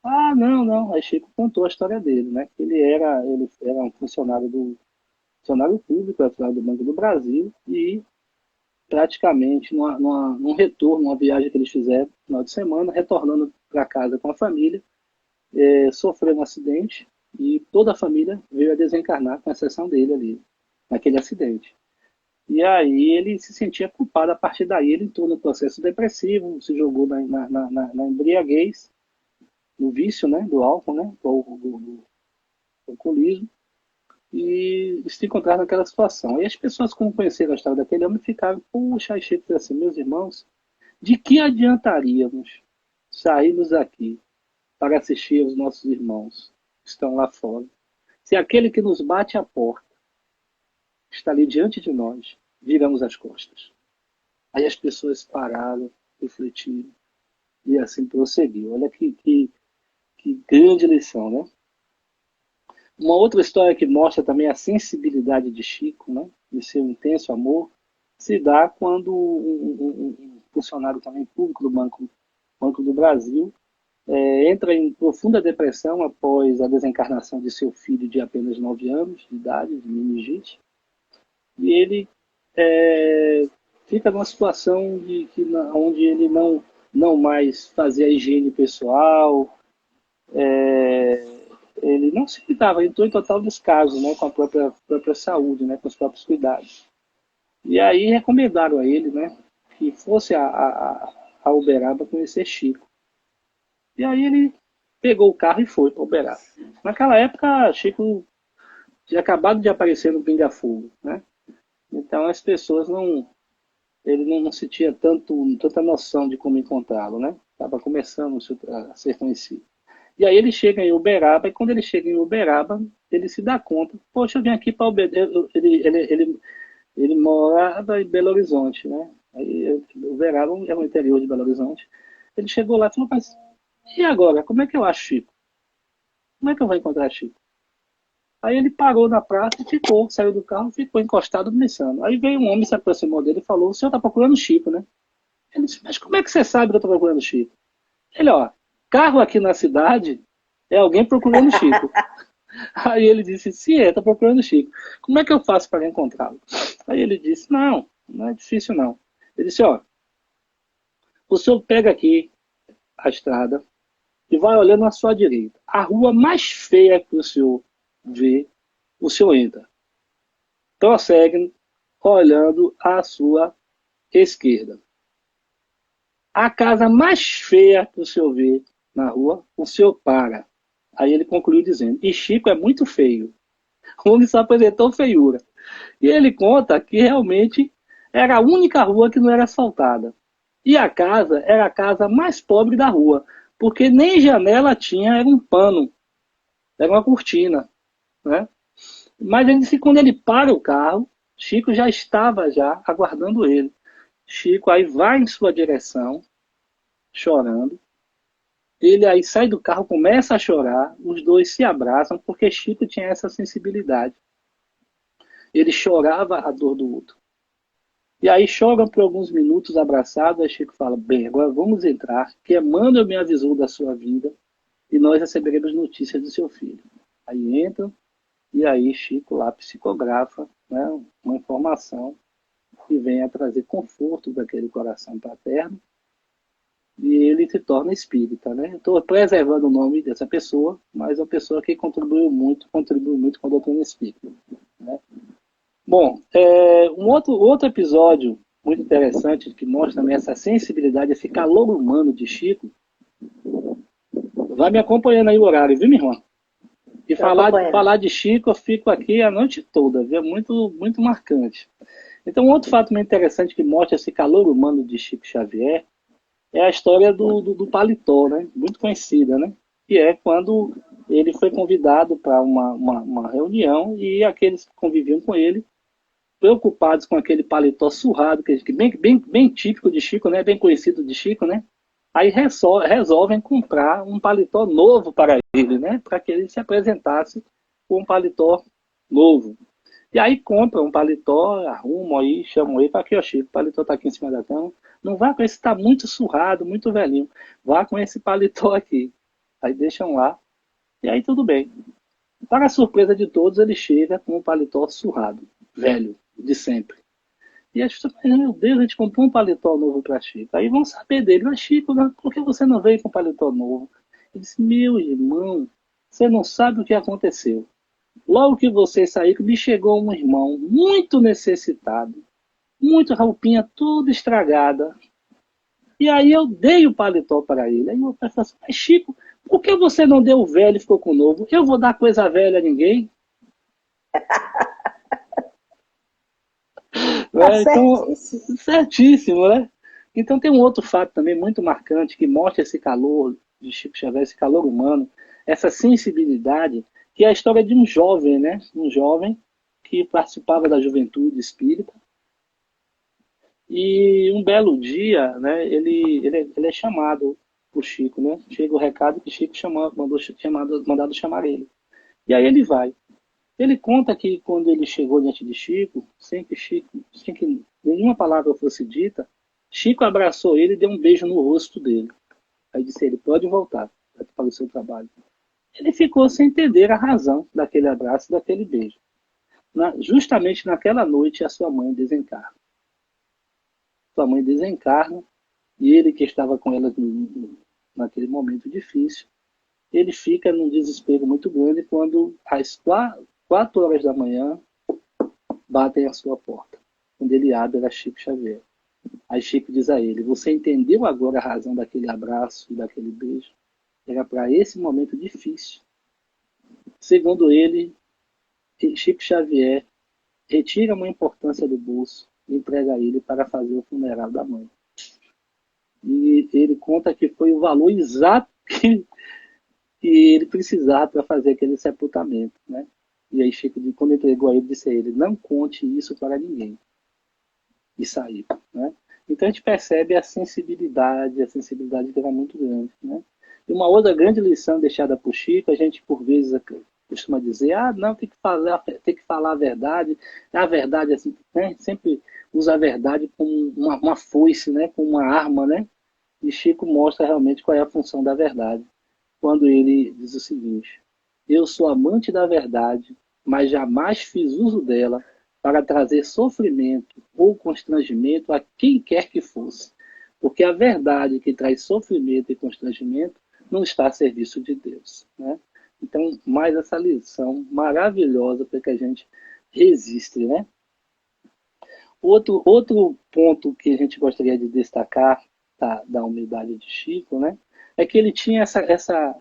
Ah, não, não. Aí Chico contou a história dele, né? Ele era um funcionário público, atual do Banco do Brasil, e praticamente num retorno, uma viagem que eles fizeram no final de semana, retornando para casa com a família, sofreu um acidente e toda a família veio a desencarnar, com exceção dele ali, naquele acidente. E aí ele se sentia culpado. A partir daí ele entrou no processo depressivo, se jogou na embriaguez, no vício, né, do álcool, né, do alcoolismo, e se encontraram naquela situação. E as pessoas, como conheceram a história daquele homem, ficaram, puxa, aí Chico assim, meus irmãos, de que adiantaríamos sairmos aqui para assistir aos nossos irmãos que estão lá fora, se aquele que nos bate à porta está ali diante de nós, viramos as costas? Aí as pessoas pararam, refletiram e assim prosseguiu. Olha que grande lição, né? Uma outra história que mostra também a sensibilidade de Chico, né? De seu intenso amor, se dá quando um funcionário também público do Banco do Brasil entra em profunda depressão após a desencarnação de seu filho de apenas 9 anos de idade, de meningite, e ele fica numa situação onde ele não mais fazia a higiene pessoal, ele não se cuidava, ele entrou em total descaso, né, com a própria saúde, né, com os próprios cuidados. E aí recomendaram a ele, né, que fosse a Uberaba conhecer Chico. E aí ele pegou o carro e foi para Uberaba. Naquela época, Chico tinha acabado de aparecer no Pinga Fogo, né? Então as pessoas ele não se tinha tanta noção de como encontrá-lo, né? Estava começando a ser conhecido. E aí ele chega em Uberaba, e quando ele chega em Uberaba, ele se dá conta, poxa, eu vim aqui para Uberaba, ele morava em Belo Horizonte, né? Aí Uberaba é o interior de Belo Horizonte. Ele chegou lá e falou, mas e agora? Como é que eu acho Chico? Como é que eu vou encontrar Chico? Aí ele parou na praça e ficou, saiu do carro, ficou encostado pensando. Aí veio um homem, se aproximou dele e falou, o senhor está procurando Chico, né? Ele disse, mas como é que você sabe que eu estou procurando Chico? Ele, ó, carro aqui na cidade é alguém procurando Chico. Aí ele disse, sim, está procurando Chico. Como é que eu faço para encontrá-lo? Aí ele disse, não é difícil não. Ele disse, ó, o senhor pega aqui a estrada, e vai olhando à sua direita. A rua mais feia que o senhor vê, o senhor entra. Prossegue olhando à sua esquerda. A casa mais feia que o senhor vê na rua, o senhor para. Aí ele concluiu dizendo, e Chico é muito feio. O homem só apresentou feiura. E ele conta que realmente era a única rua que não era asfaltada. E a casa era a casa mais pobre da rua, porque nem janela tinha, era um pano, era uma cortina, né? Mas ele disse que quando ele para o carro, Chico já estava já aguardando ele. Chico aí vai em sua direção, chorando. Ele aí sai do carro, começa a chorar, os dois se abraçam, porque Chico tinha essa sensibilidade. Ele chorava a dor do outro. E aí choram por alguns minutos abraçados, aí Chico fala, bem, agora vamos entrar, que Emmanuel me avisou da sua vida, e nós receberemos notícias do seu filho. Aí entram, e aí Chico lá psicografa, né, uma informação que vem a trazer conforto para aquele coração paterno, e ele se torna espírita, né? Estou preservando o nome dessa pessoa, mas é uma pessoa que contribuiu muito com a doutrina espírita, né? Bom, um outro episódio muito interessante que mostra também essa sensibilidade, esse calor humano de Chico. Vai me acompanhando aí o horário, viu, minha irmã? E falar de Chico, eu fico aqui a noite toda, viu? É muito, muito marcante. Então, um outro fato muito interessante que mostra esse calor humano de Chico Xavier é a história do paletó, né? Muito conhecida, né? Que é quando ele foi convidado para uma reunião e aqueles que conviviam com ele, preocupados com aquele paletó surrado, que bem típico de Chico, né? Bem conhecido de Chico, né? Aí resolvem comprar um paletó novo para ele, né? Para que ele se apresentasse com um paletó novo. E aí compra um paletó, arrumam aí, chamam ele para aqui, ó, Chico, o paletó está aqui em cima da cama. Não vá com esse, está muito surrado, muito velhinho. Vá com esse paletó aqui. Aí deixam lá, e aí tudo bem. Para a surpresa de todos, ele chega com um paletó surrado, velho, de sempre. E a gente fala, meu Deus, a gente comprou um paletó novo para Chico. Aí vão saber dele, mas Chico, por que você não veio com um paletó novo? Ele disse, meu irmão, você não sabe o que aconteceu. Logo que você saiu, me chegou um irmão muito necessitado, muito roupinha toda estragada. E aí eu dei o paletó para ele. Aí o pai falou assim, mas Chico, por que você não deu o velho e ficou com o novo? Eu vou dar coisa velha a ninguém? Tá Então, certíssimo. certíssimo, né? Então tem um outro fato também muito marcante que mostra esse calor de Chico Xavier, esse calor humano, essa sensibilidade, que é a história de um jovem, né? Um jovem que participava da juventude espírita. E um belo dia, né, ele é chamado por Chico, né? Chega o recado que Chico mandado chamar ele. E aí ele vai. Ele conta que quando ele chegou diante de Chico, sem que nenhuma palavra fosse dita, Chico abraçou ele e deu um beijo no rosto dele. Aí disse ele, pode voltar para o seu trabalho. Ele ficou sem entender a razão daquele abraço, daquele beijo. Justamente naquela noite, a sua mãe desencarna. Sua mãe desencarna e ele que estava com ela naquele momento difícil, ele fica num desespero muito grande quando às 4 horas da manhã batem à sua porta. Quando ele abre, era Chico Xavier. Aí Chico diz a ele, você entendeu agora a razão daquele abraço e daquele beijo? Era para esse momento difícil. Segundo ele, Chico Xavier retira uma importância do bolso e entrega a ele para fazer o funeral da mãe. E ele conta que foi o valor exato que ele precisava para fazer aquele sepultamento, né? E aí Chico, quando entregou a ele, disse a ele, não conte isso para ninguém. E saiu, né? Então a gente percebe a sensibilidade que era muito grande, né? E uma outra grande lição deixada por Chico, a gente por vezes costuma dizer, não, tem que falar a verdade assim, né? Sempre usa a verdade como uma foice, né? Como uma arma, né? E Chico mostra realmente qual é a função da verdade, quando ele diz o seguinte, eu sou amante da verdade, mas jamais fiz uso dela para trazer sofrimento ou constrangimento a quem quer que fosse. Porque a verdade que traz sofrimento e constrangimento não está a serviço de Deus, né? Então, mais essa lição maravilhosa para que a gente resiste, né? Outro ponto que a gente gostaria de destacar da humildade de Chico, né, é que ele tinha essa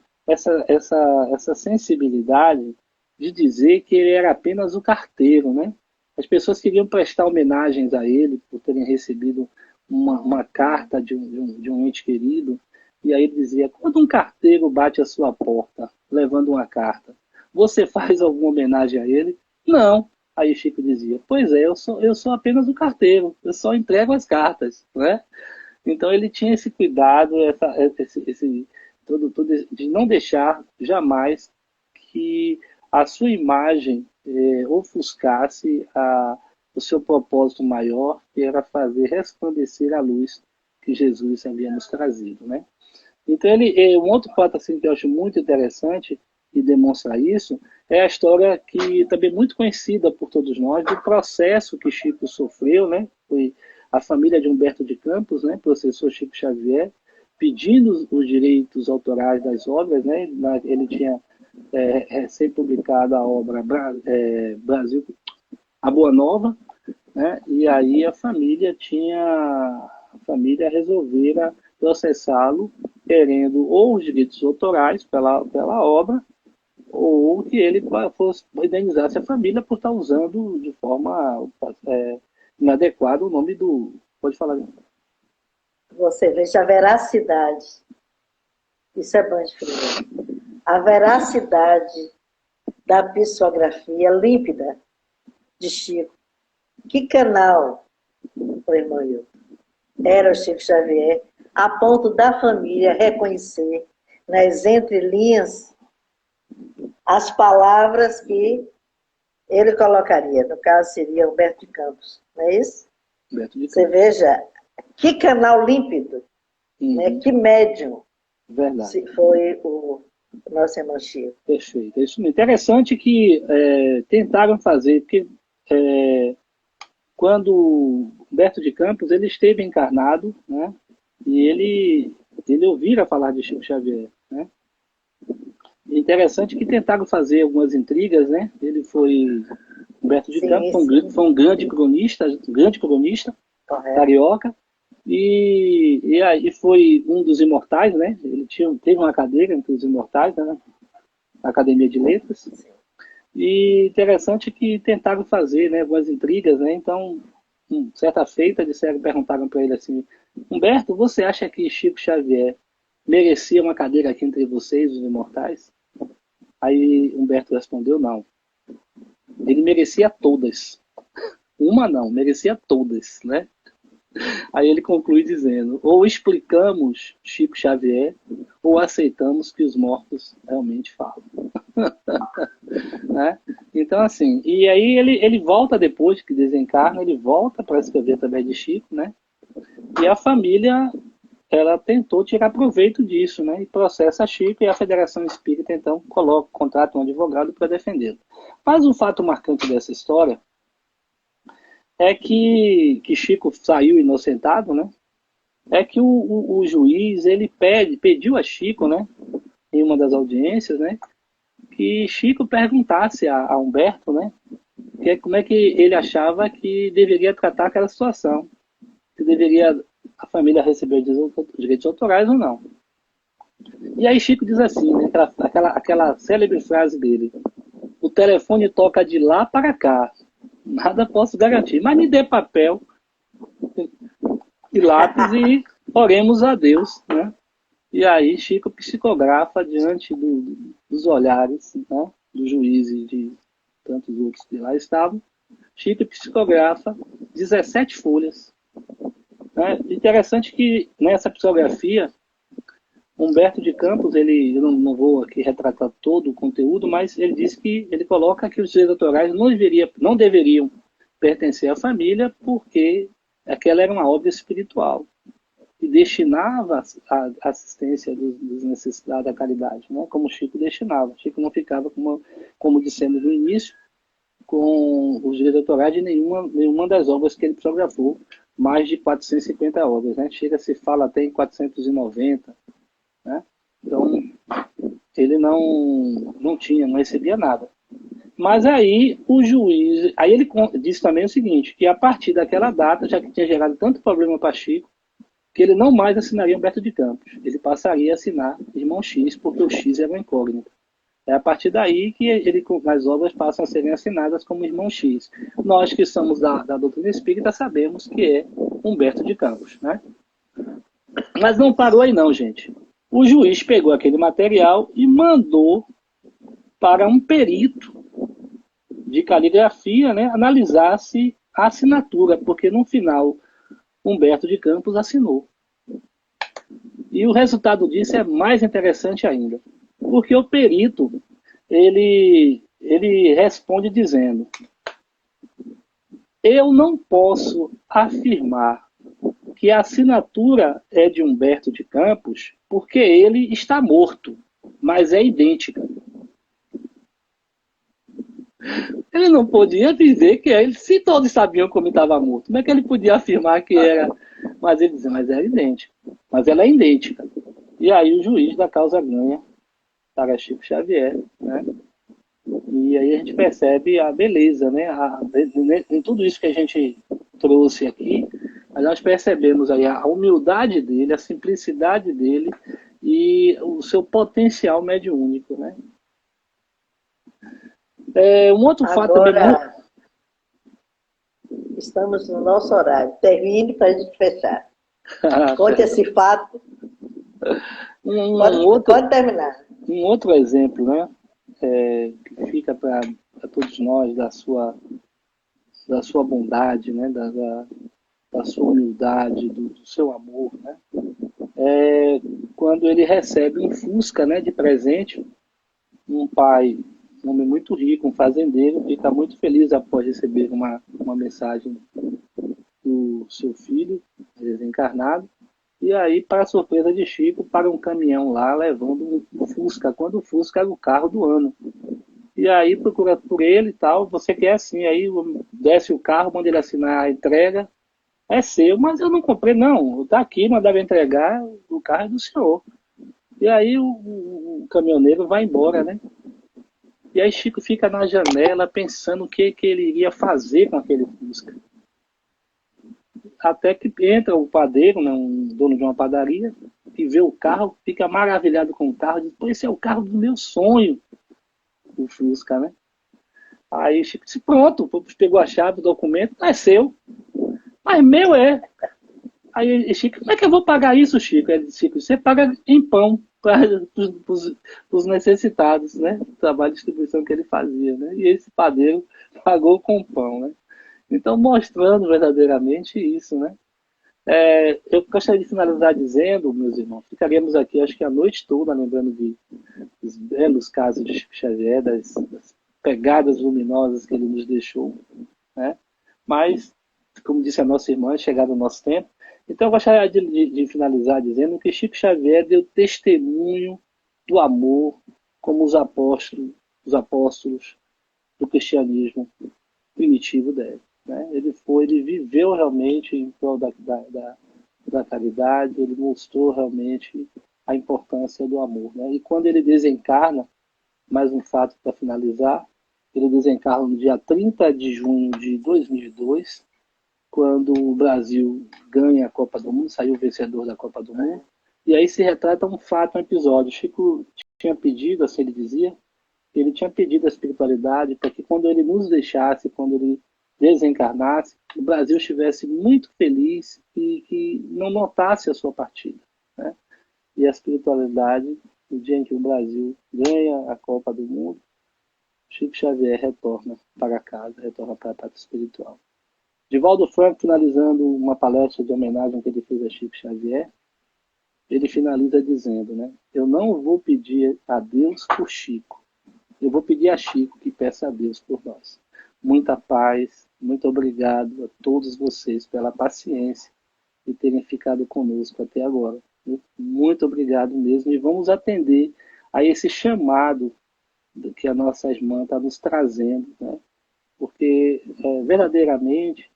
sensibilidade de dizer que ele era apenas o carteiro, né? As pessoas queriam prestar homenagens a ele por terem recebido uma carta de um ente querido, e aí ele dizia, quando um carteiro bate a sua porta levando uma carta, você faz alguma homenagem a ele? Não. Aí Chico dizia, pois é, eu sou apenas o carteiro, eu só entrego as cartas, né? Então ele tinha esse cuidado, tudo de não deixar jamais que a sua imagem ofuscasse o seu propósito maior, que era fazer resplandecer a luz que Jesus havia nos trazido, né? Então um outro fato assim que eu acho muito interessante e demonstra isso é a história que também é muito conhecida por todos nós do processo que Chico sofreu, né? Foi a família de Humberto de Campos, né? Processou Chico Xavier, pedindo os direitos autorais das obras, né? Ele tinha recém-publicado a obra Brasil, a Boa Nova, né? E aí a família resolvera processá-lo, querendo ou os direitos autorais pela obra, ou que ele fosse indenizasse a família por estar usando de forma inadequada o nome do... Pode falar. Você veja a veracidade. Isso é bom de frisar. A veracidade da psicografia límpida de Chico. Que canal, o irmão Hilton, era o Chico Xavier, a ponto da família reconhecer nas entrelinhas as palavras que ele colocaria. No caso, seria Humberto de Campos, não é isso? Você veja, que canal límpido, né? Que médium. Verdade. Foi o nosso irmão Chico. Perfeito. É isso mesmo. Interessante que tentaram fazer, porque quando Humberto de Campos ele esteve encarnado, né? E ele ouvira falar de Chico Xavier, né? Interessante que tentaram fazer algumas intrigas, né? Humberto de Campos foi um grande cronista, carioca, e aí foi um dos imortais, né? Ele teve uma cadeira entre os imortais, né? Na Academia de Letras. E interessante que tentaram fazer, né, algumas intrigas, né? Então, certa feita, perguntaram para ele assim, Humberto, você acha que Chico Xavier merecia uma cadeira aqui entre vocês, os imortais? Aí Humberto respondeu, não. Ele merecia todas. Uma não, merecia todas, né? Aí ele conclui dizendo, ou explicamos Chico Xavier, ou aceitamos que os mortos realmente falam. Né? Então, assim, e aí ele volta depois que desencarna, ele volta para escrever através de Chico, né? E a família, ela tentou tirar proveito disso, né? E processa Chico e a Federação Espírita, então, contrata um advogado para defendê-lo. Mas um fato marcante dessa história é que Chico saiu inocentado, né? É que o juiz, ele pediu a Chico, né? Em uma das audiências, né? Que Chico perguntasse a Humberto, né? Como é que ele achava que deveria tratar aquela situação. Se deveria a família receber os direitos autorais ou não. E aí Chico diz assim, né? Aquela célebre frase dele. O telefone toca de lá para cá. Nada posso garantir. Mas me dê papel e lápis e oremos a Deus, né? E aí Chico psicografa diante dos olhares, né, do juiz e de tantos outros que lá estavam. Chico psicografa 17 folhas. Né? Interessante que nessa psicografia, Humberto de Campos, eu não vou aqui retratar todo o conteúdo, mas ele diz que ele coloca que os direitos autorais não deveriam pertencer à família porque aquela era uma obra espiritual e destinava a assistência dos necessitados da caridade, né? Como Chico destinava. Chico não ficava, como dissemos no início, com os direitos autorais de nenhuma das obras que ele psicografou, mais de 450 obras, né? Se fala até em 490, né? Então, ele não recebia nada. Mas aí o juiz, aí ele disse também o seguinte, que a partir daquela data, já que tinha gerado tanto problema para Chico, que ele não mais assinaria Humberto de Campos. Ele passaria a assinar Irmão X, porque o X era uma incógnita. É a partir daí que as obras passam a serem assinadas como Irmão X. Nós que somos da doutrina espírita sabemos que é Humberto de Campos, né? Mas não parou aí não, gente. O juiz pegou aquele material e mandou para um perito de caligrafia, né, analisasse a assinatura, porque no final Humberto de Campos assinou. E o resultado disso é mais interessante ainda, porque o perito ele responde dizendo: eu não posso afirmar que a assinatura é de Humberto de Campos porque ele está morto, mas é idêntica. Ele não podia dizer que ele, se todos sabiam como estava morto, como é que ele podia afirmar que era? Mas ele dizia, mas era idêntica. Mas ela é idêntica. E aí o juiz da causa ganha para Chico Xavier, né? E aí a gente percebe a beleza, né? Em tudo isso que a gente trouxe aqui, nós percebemos aí a humildade dele, a simplicidade dele e o seu potencial mediúnico, né? Um outro fato também. Estamos no nosso horário. Termine para a gente fechar. Conte esse fato. Pode terminar. Um outro exemplo, né? Que fica para todos nós da sua bondade, né? Da sua humildade, do seu amor, né? Quando ele recebe um Fusca, né, de presente, um pai, um homem muito rico, um fazendeiro, fica muito feliz após receber uma mensagem do seu filho, desencarnado, e aí, para a surpresa de Chico, para um caminhão lá levando um Fusca, quando o Fusca era o carro do ano. E aí procura por ele e tal, você quer assim, aí desce o carro, manda ele assinar a entrega, é seu, mas eu não comprei, não, está aqui, mandaram entregar, o carro é do senhor. E aí o caminhoneiro vai embora, né? E aí Chico fica na janela pensando o que ele iria fazer com aquele Fusca. Até que entra o padeiro, né, um dono de uma padaria, e vê o carro, fica maravilhado com o carro, diz, pô, esse é o carro do meu sonho, o Fusca, né? Aí Chico disse, pronto, pegou a chave, o documento, não é seu, mas meu é. Aí Chico, como é que eu vou pagar isso, Chico? Ele disse, Chico, você paga em pão para os necessitados, né? O trabalho de distribuição que ele fazia, né? E esse padeiro pagou com pão, né? Então, mostrando verdadeiramente isso, né? Eu gostaria de finalizar dizendo, meus irmãos, ficaríamos aqui, acho que a noite toda, lembrando dos belos casos de Chico Xavier, das pegadas luminosas que ele nos deixou, né? Mas, como disse a nossa irmã, é chegado o nosso tempo. Então, eu gostaria de finalizar dizendo que Chico Xavier deu testemunho do amor como os apóstolos do cristianismo primitivo deve. Né? Ele viveu realmente em prol da caridade, ele mostrou realmente a importância do amor. Né? E quando ele desencarna, mais um fato para finalizar, ele desencarna no dia 30 de junho de 2002, quando o Brasil ganha a Copa do Mundo, saiu vencedor da Copa do Mundo, e aí se retrata um fato, um episódio. Chico tinha pedido, assim ele dizia, ele tinha pedido a espiritualidade para que quando ele nos deixasse, quando ele desencarnasse, o Brasil estivesse muito feliz e que não notasse a sua partida. Né? E a espiritualidade, no dia em que o Brasil ganha a Copa do Mundo, Chico Xavier retorna para casa, retorna para a pátria espiritual. Divaldo Franco, finalizando uma palestra de homenagem que ele fez a Chico Xavier, ele finaliza dizendo, né, eu não vou pedir a Deus por Chico, eu vou pedir a Chico que peça a Deus por nós. Muita paz, muito obrigado a todos vocês pela paciência e terem ficado conosco até agora. Muito obrigado mesmo e vamos atender a esse chamado que a nossa irmã está nos trazendo, né? Porque verdadeiramente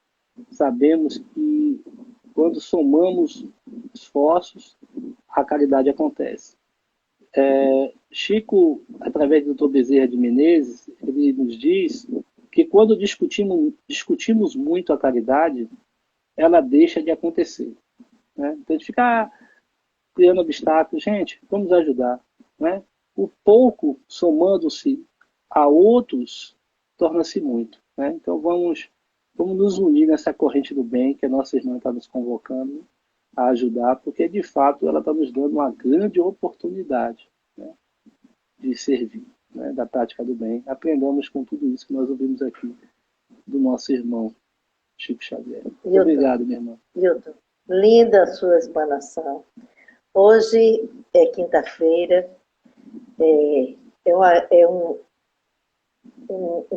sabemos que quando somamos esforços, a caridade acontece. Chico, através do Dr. Bezerra de Menezes, ele nos diz que quando discutimos muito a caridade, ela deixa de acontecer. Né? Então, a gente fica criando obstáculos. Gente, vamos ajudar. Né? O pouco, somando-se a outros, torna-se muito. Né? Então, vamos nos unir nessa corrente do bem que a nossa irmã está nos convocando a ajudar, porque, de fato, ela está nos dando uma grande oportunidade, né, de servir, né, da prática do bem. Aprendamos com tudo isso que nós ouvimos aqui do nosso irmão Chico Xavier. Muito obrigado, minha irmã. Hilton, linda a sua explanação. Hoje é quinta-feira, é um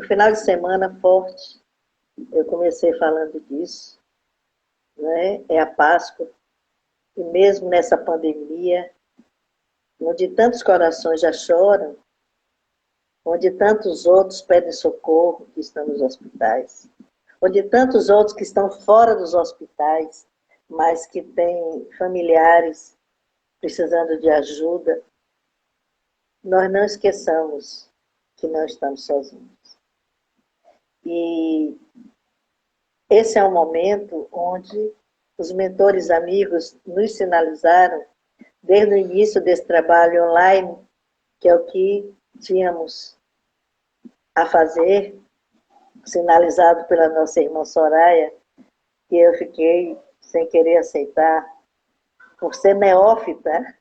final de semana forte. Eu comecei falando disso, né? É a Páscoa, e mesmo nessa pandemia, onde tantos corações já choram, onde tantos outros pedem socorro que estão nos hospitais, onde tantos outros que estão fora dos hospitais, mas que têm familiares precisando de ajuda, nós não esqueçamos que não estamos sozinhos. E esse é um momento onde os mentores amigos nos sinalizaram, desde o início desse trabalho online, que é o que tínhamos a fazer, sinalizado pela nossa irmã Soraya, que eu fiquei sem querer aceitar, por ser neófita,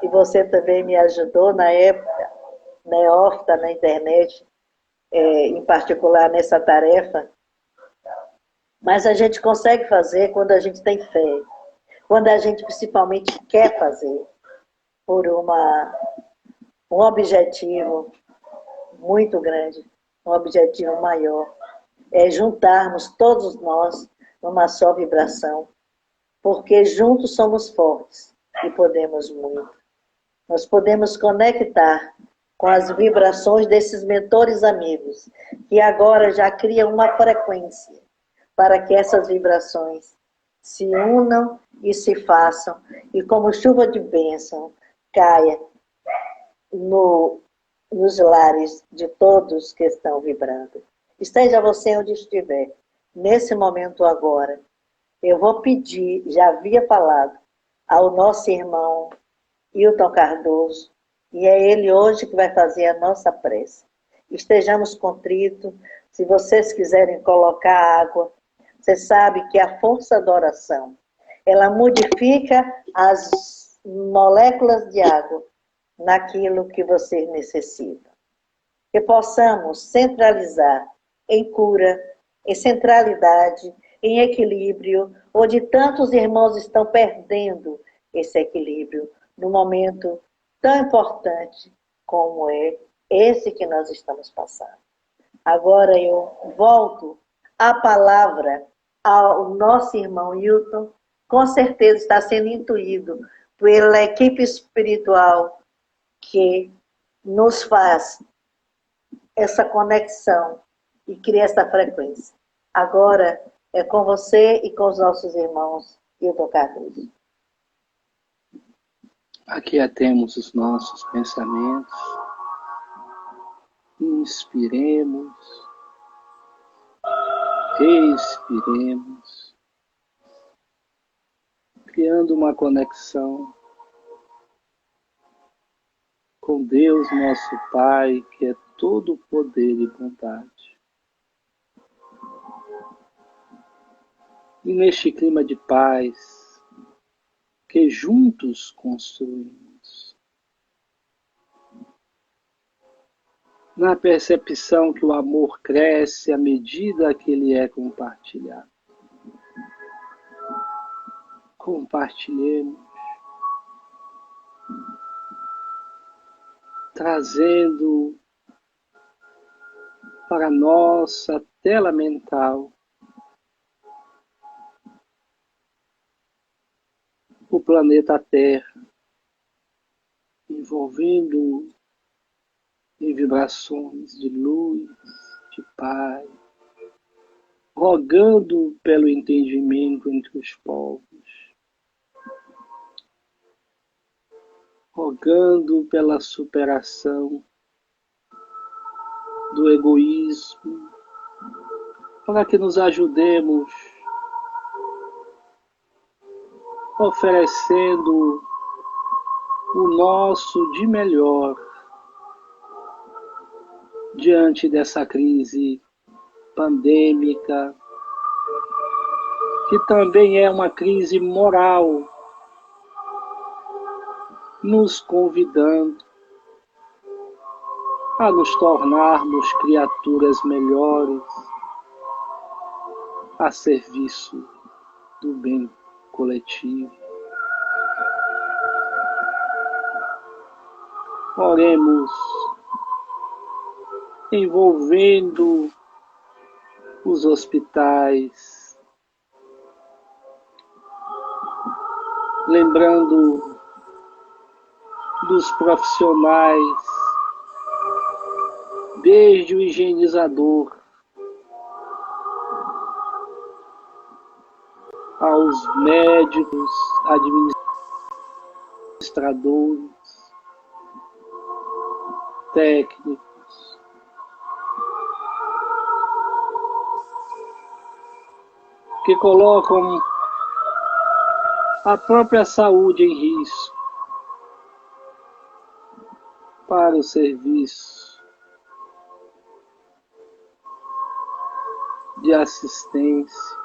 e você também me ajudou na época, neófita na internet, em particular nessa tarefa. Mas a gente consegue fazer quando a gente tem fé, quando a gente principalmente quer fazer, por um objetivo muito grande, um objetivo maior, é juntarmos todos nós numa só vibração, porque juntos somos fortes e podemos muito. Nós podemos conectar com as vibrações desses mentores amigos, que agora já criam uma frequência para que essas vibrações se unam e se façam, e como chuva de bênção, caia nos lares de todos que estão vibrando. Esteja você onde estiver, nesse momento agora, eu vou pedir, já havia falado, ao nosso irmão Hilton Cardoso, e é ele hoje que vai fazer a nossa prece. Estejamos contritos, se vocês quiserem colocar água, você sabe que a força da oração, ela modifica as moléculas de água naquilo que vocês necessitam. Que possamos centralizar em cura, em centralidade, em equilíbrio, onde tantos irmãos estão perdendo esse equilíbrio, num momento tão importante como é esse que nós estamos passando. Agora eu volto a palavra ao nosso irmão Hilton, com certeza está sendo intuído pela equipe espiritual que nos faz essa conexão e cria essa frequência. Agora é com você e com os nossos irmãos Hilton Cardoso. Aquietemos os nossos pensamentos, inspiremos, expiremos, criando uma conexão com Deus, nosso Pai, que é todo poder e bondade. E neste clima de paz, que juntos construímos, na percepção que o amor cresce à medida que ele é compartilhado. Compartilhemos, trazendo para a nossa tela mental o planeta Terra, envolvendo em vibrações de luz, de paz, rogando pelo entendimento entre os povos. rogando pela superação do egoísmo, para que nos ajudemos, oferecendo o nosso de melhor diante dessa crise pandêmica, que também é uma crise moral, nos convidando a nos tornarmos criaturas melhores a serviço do bem coletivo. Oremos envolvendo os hospitais, lembrando dos profissionais, desde o higienizador aos médicos, administradores, técnicos, que colocam a própria saúde em risco para o serviço de assistência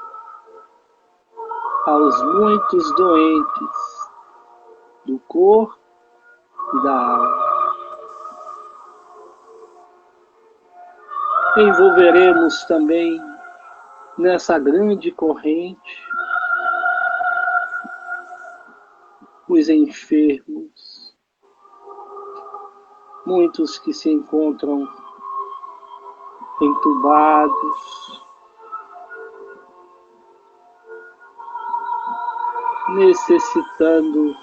aos muitos doentes do corpo e da alma. Envolveremos também nessa grande corrente os enfermos, muitos que se encontram entubados, necessitando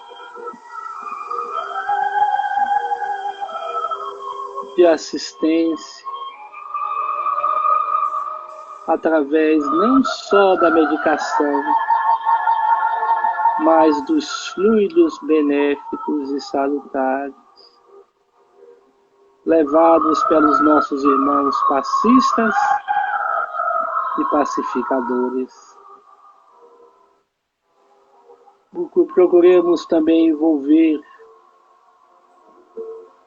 de assistência através não só da medicação, mas dos fluidos benéficos e salutares, levados pelos nossos irmãos passistas e pacificadores. Procuremos também envolver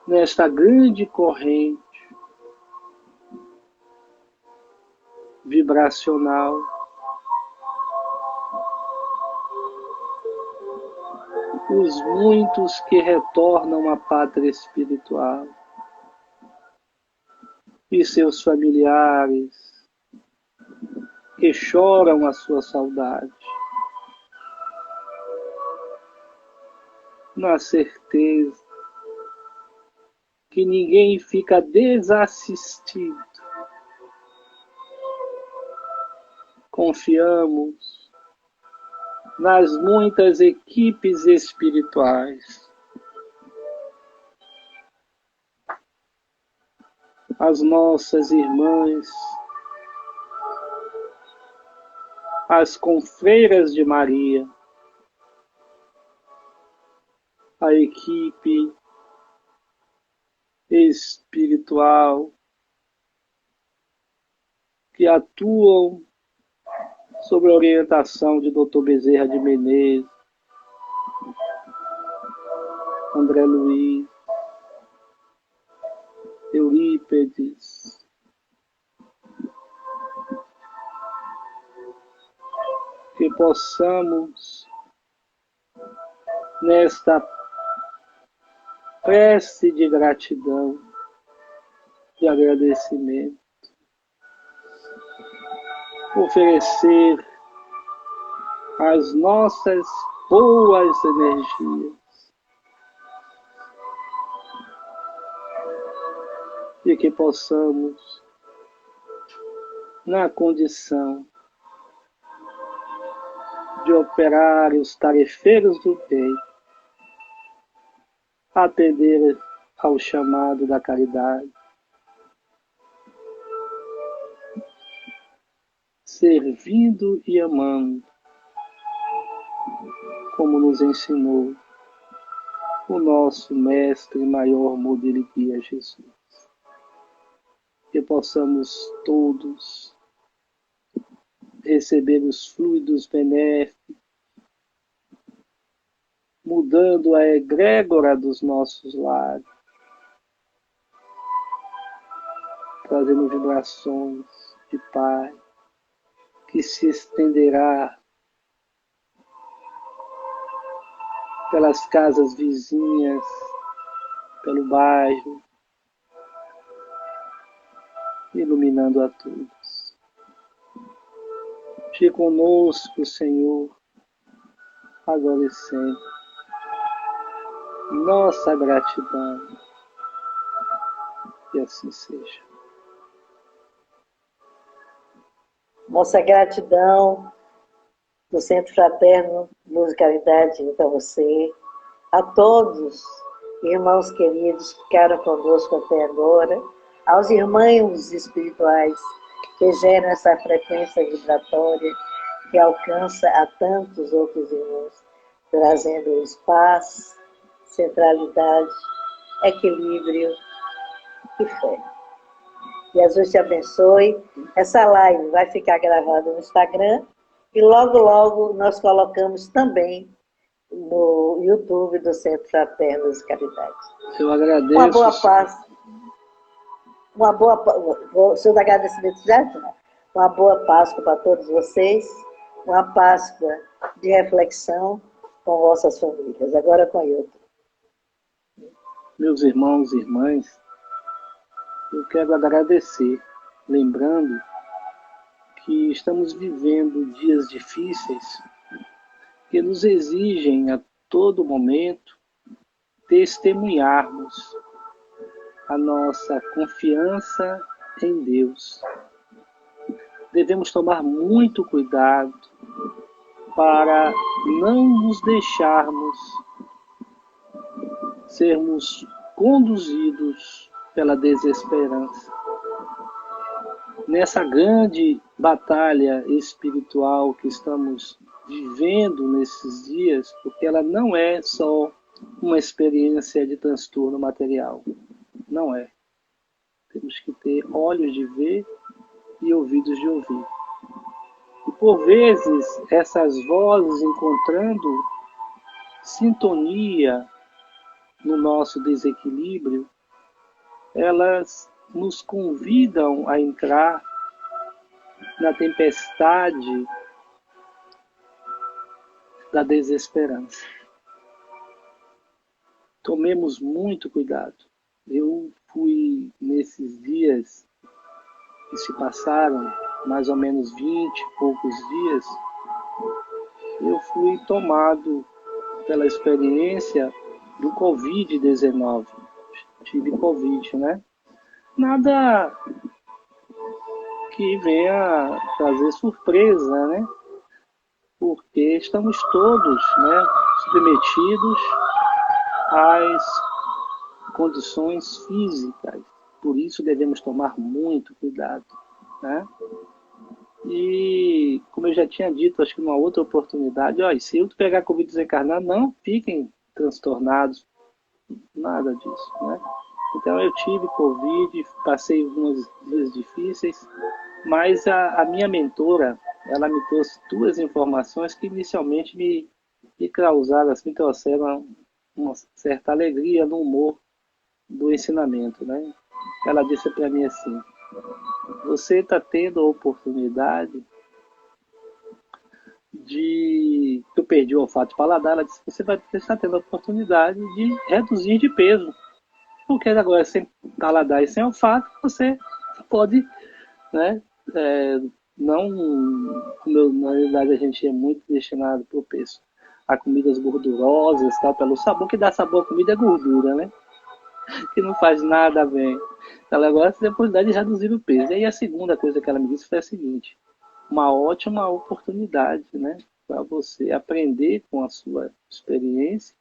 nesta grande corrente vibracional os muitos que retornam à pátria espiritual e seus familiares que choram a sua saudade, na certeza que ninguém fica desassistido. Confiamos nas muitas equipes espirituais, as nossas irmãs, as confreiras de Maria, a equipe espiritual que atuam sob a orientação de Dr. Bezerra de Menezes, André Luiz, Eurípedes, que possamos, nesta prece de gratidão, de agradecimento, oferecer as nossas boas energias e que possamos, na condição de operários tarefeiros do bem, atender ao chamado da caridade, servindo e amando, como nos ensinou o nosso mestre maior modelo e guia Jesus. Que possamos todos receber os fluidos benéficos, mudando a egrégora dos nossos lares, trazendo vibrações de paz, que se estenderá pelas casas vizinhas, pelo bairro, iluminando a todos. Fique conosco, Senhor, agora e sempre. Nossa gratidão. Que assim seja. Nossa gratidão do Centro Fraterno Luz e Caridade para você, a todos, irmãos queridos que ficaram conosco até agora, aos irmãos espirituais que geram essa frequência vibratória que alcança a tantos outros irmãos, trazendo paz, centralidade, equilíbrio e fé. Jesus te abençoe. Essa live vai ficar gravada no Instagram e logo, logo nós colocamos também no YouTube do Centro Fraterno de Caridade. Eu agradeço. Uma boa paz. Seus agradecimentos já? Uma boa Páscoa para todos vocês. Uma Páscoa de reflexão com vossas famílias. Agora com Hilton. Meus irmãos e irmãs, eu quero agradecer, lembrando que estamos vivendo dias difíceis que nos exigem a todo momento testemunharmos a nossa confiança em Deus. Devemos tomar muito cuidado para não nos deixarmos sermos conduzidos pela desesperança. Nessa grande batalha espiritual que estamos vivendo nesses dias, porque ela não é só uma experiência de transtorno material. Não é. Temos que ter olhos de ver e ouvidos de ouvir. E por vezes essas vozes encontrando sintonia no nosso desequilíbrio, elas nos convidam a entrar na tempestade da desesperança. Tomemos muito cuidado. Eu fui, nesses dias que se passaram, mais ou menos 20 e poucos dias, eu fui tomado pela experiência do Covid-19. Tive Covid, né? Nada que venha trazer surpresa, né? Porque estamos todos, né, submetidos às condições físicas. Por isso devemos tomar muito cuidado, né? E, como eu já tinha dito, acho que numa outra oportunidade, ó, se eu pegar Covid desencarnar, não fiquem transtornados, nada disso, né? Então eu tive Covid, passei alguns dias difíceis, mas a minha mentora, ela me trouxe duas informações que inicialmente me causaram, assim, trouxeram uma certa alegria no humor do ensinamento, né? Ela disse para mim assim: você está tendo a oportunidade de... Eu perdi o olfato e paladar. Ela disse: você está tendo a oportunidade de reduzir de peso, porque agora sem paladar e sem olfato você pode, né, não, na realidade a gente é muito destinado para o peso a comidas gordurosas, tá? Pelo sabor, que dá sabor à comida é gordura, né? Que não faz nada bem. Ela agora tem a oportunidade de reduzir o peso. E aí a segunda coisa que ela me disse foi a seguinte: uma ótima oportunidade, né, para você aprender com a sua experiência,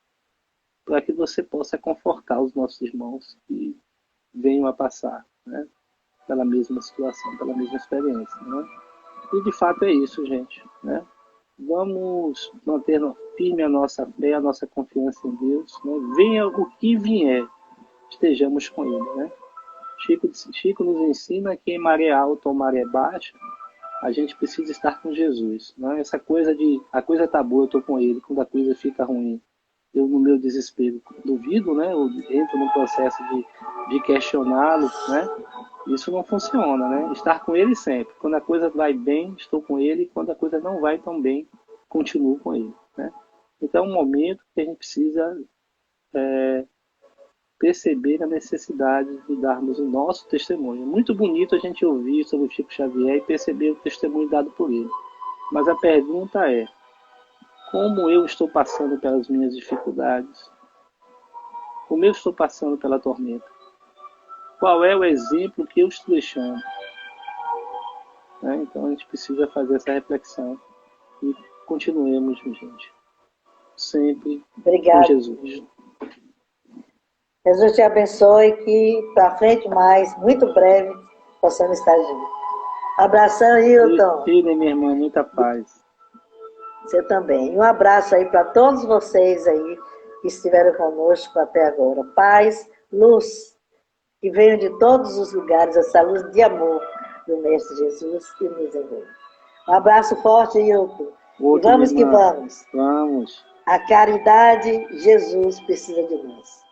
para que você possa confortar os nossos irmãos que venham a passar, né, pela mesma situação, pela mesma experiência, né? E de fato é isso, gente, né? vamos manter firme a nossa fé, a nossa confiança em Deus, né? Venha o que vier, estejamos com Ele, né? Chico nos ensina que em maré alta ou maré baixa, a gente precisa estar com Jesus, né? Essa coisa de, a coisa tá boa, eu estou com Ele, quando a coisa fica ruim, eu no meu desespero duvido, né? Eu entro num processo de questioná-lo, né? Isso não funciona, né? Estar com Ele sempre. Quando a coisa vai bem, estou com Ele. Quando a coisa não vai tão bem, continuo com Ele, né? Então é um momento que a gente precisa perceber a necessidade de darmos o nosso testemunho. É muito bonito a gente ouvir sobre o Chico Xavier e perceber o testemunho dado por ele. Mas a pergunta é, como eu estou passando pelas minhas dificuldades? Como eu estou passando pela tormenta? Qual é o exemplo que eu estou deixando? Né? Então a gente precisa fazer essa reflexão e continuemos, gente, sempre com Jesus. Jesus te abençoe, que para frente mais, muito breve, possamos estar juntos. Abração, Hilton. Filha, minha irmã, muita paz. Você também. E um abraço aí para todos vocês aí que estiveram conosco até agora. Paz, luz, que venham de todos os lugares, essa luz de amor do Mestre Jesus que nos envolve. Um abraço forte, Hilton. E vamos que vamos. Vamos. A caridade, Jesus precisa de nós.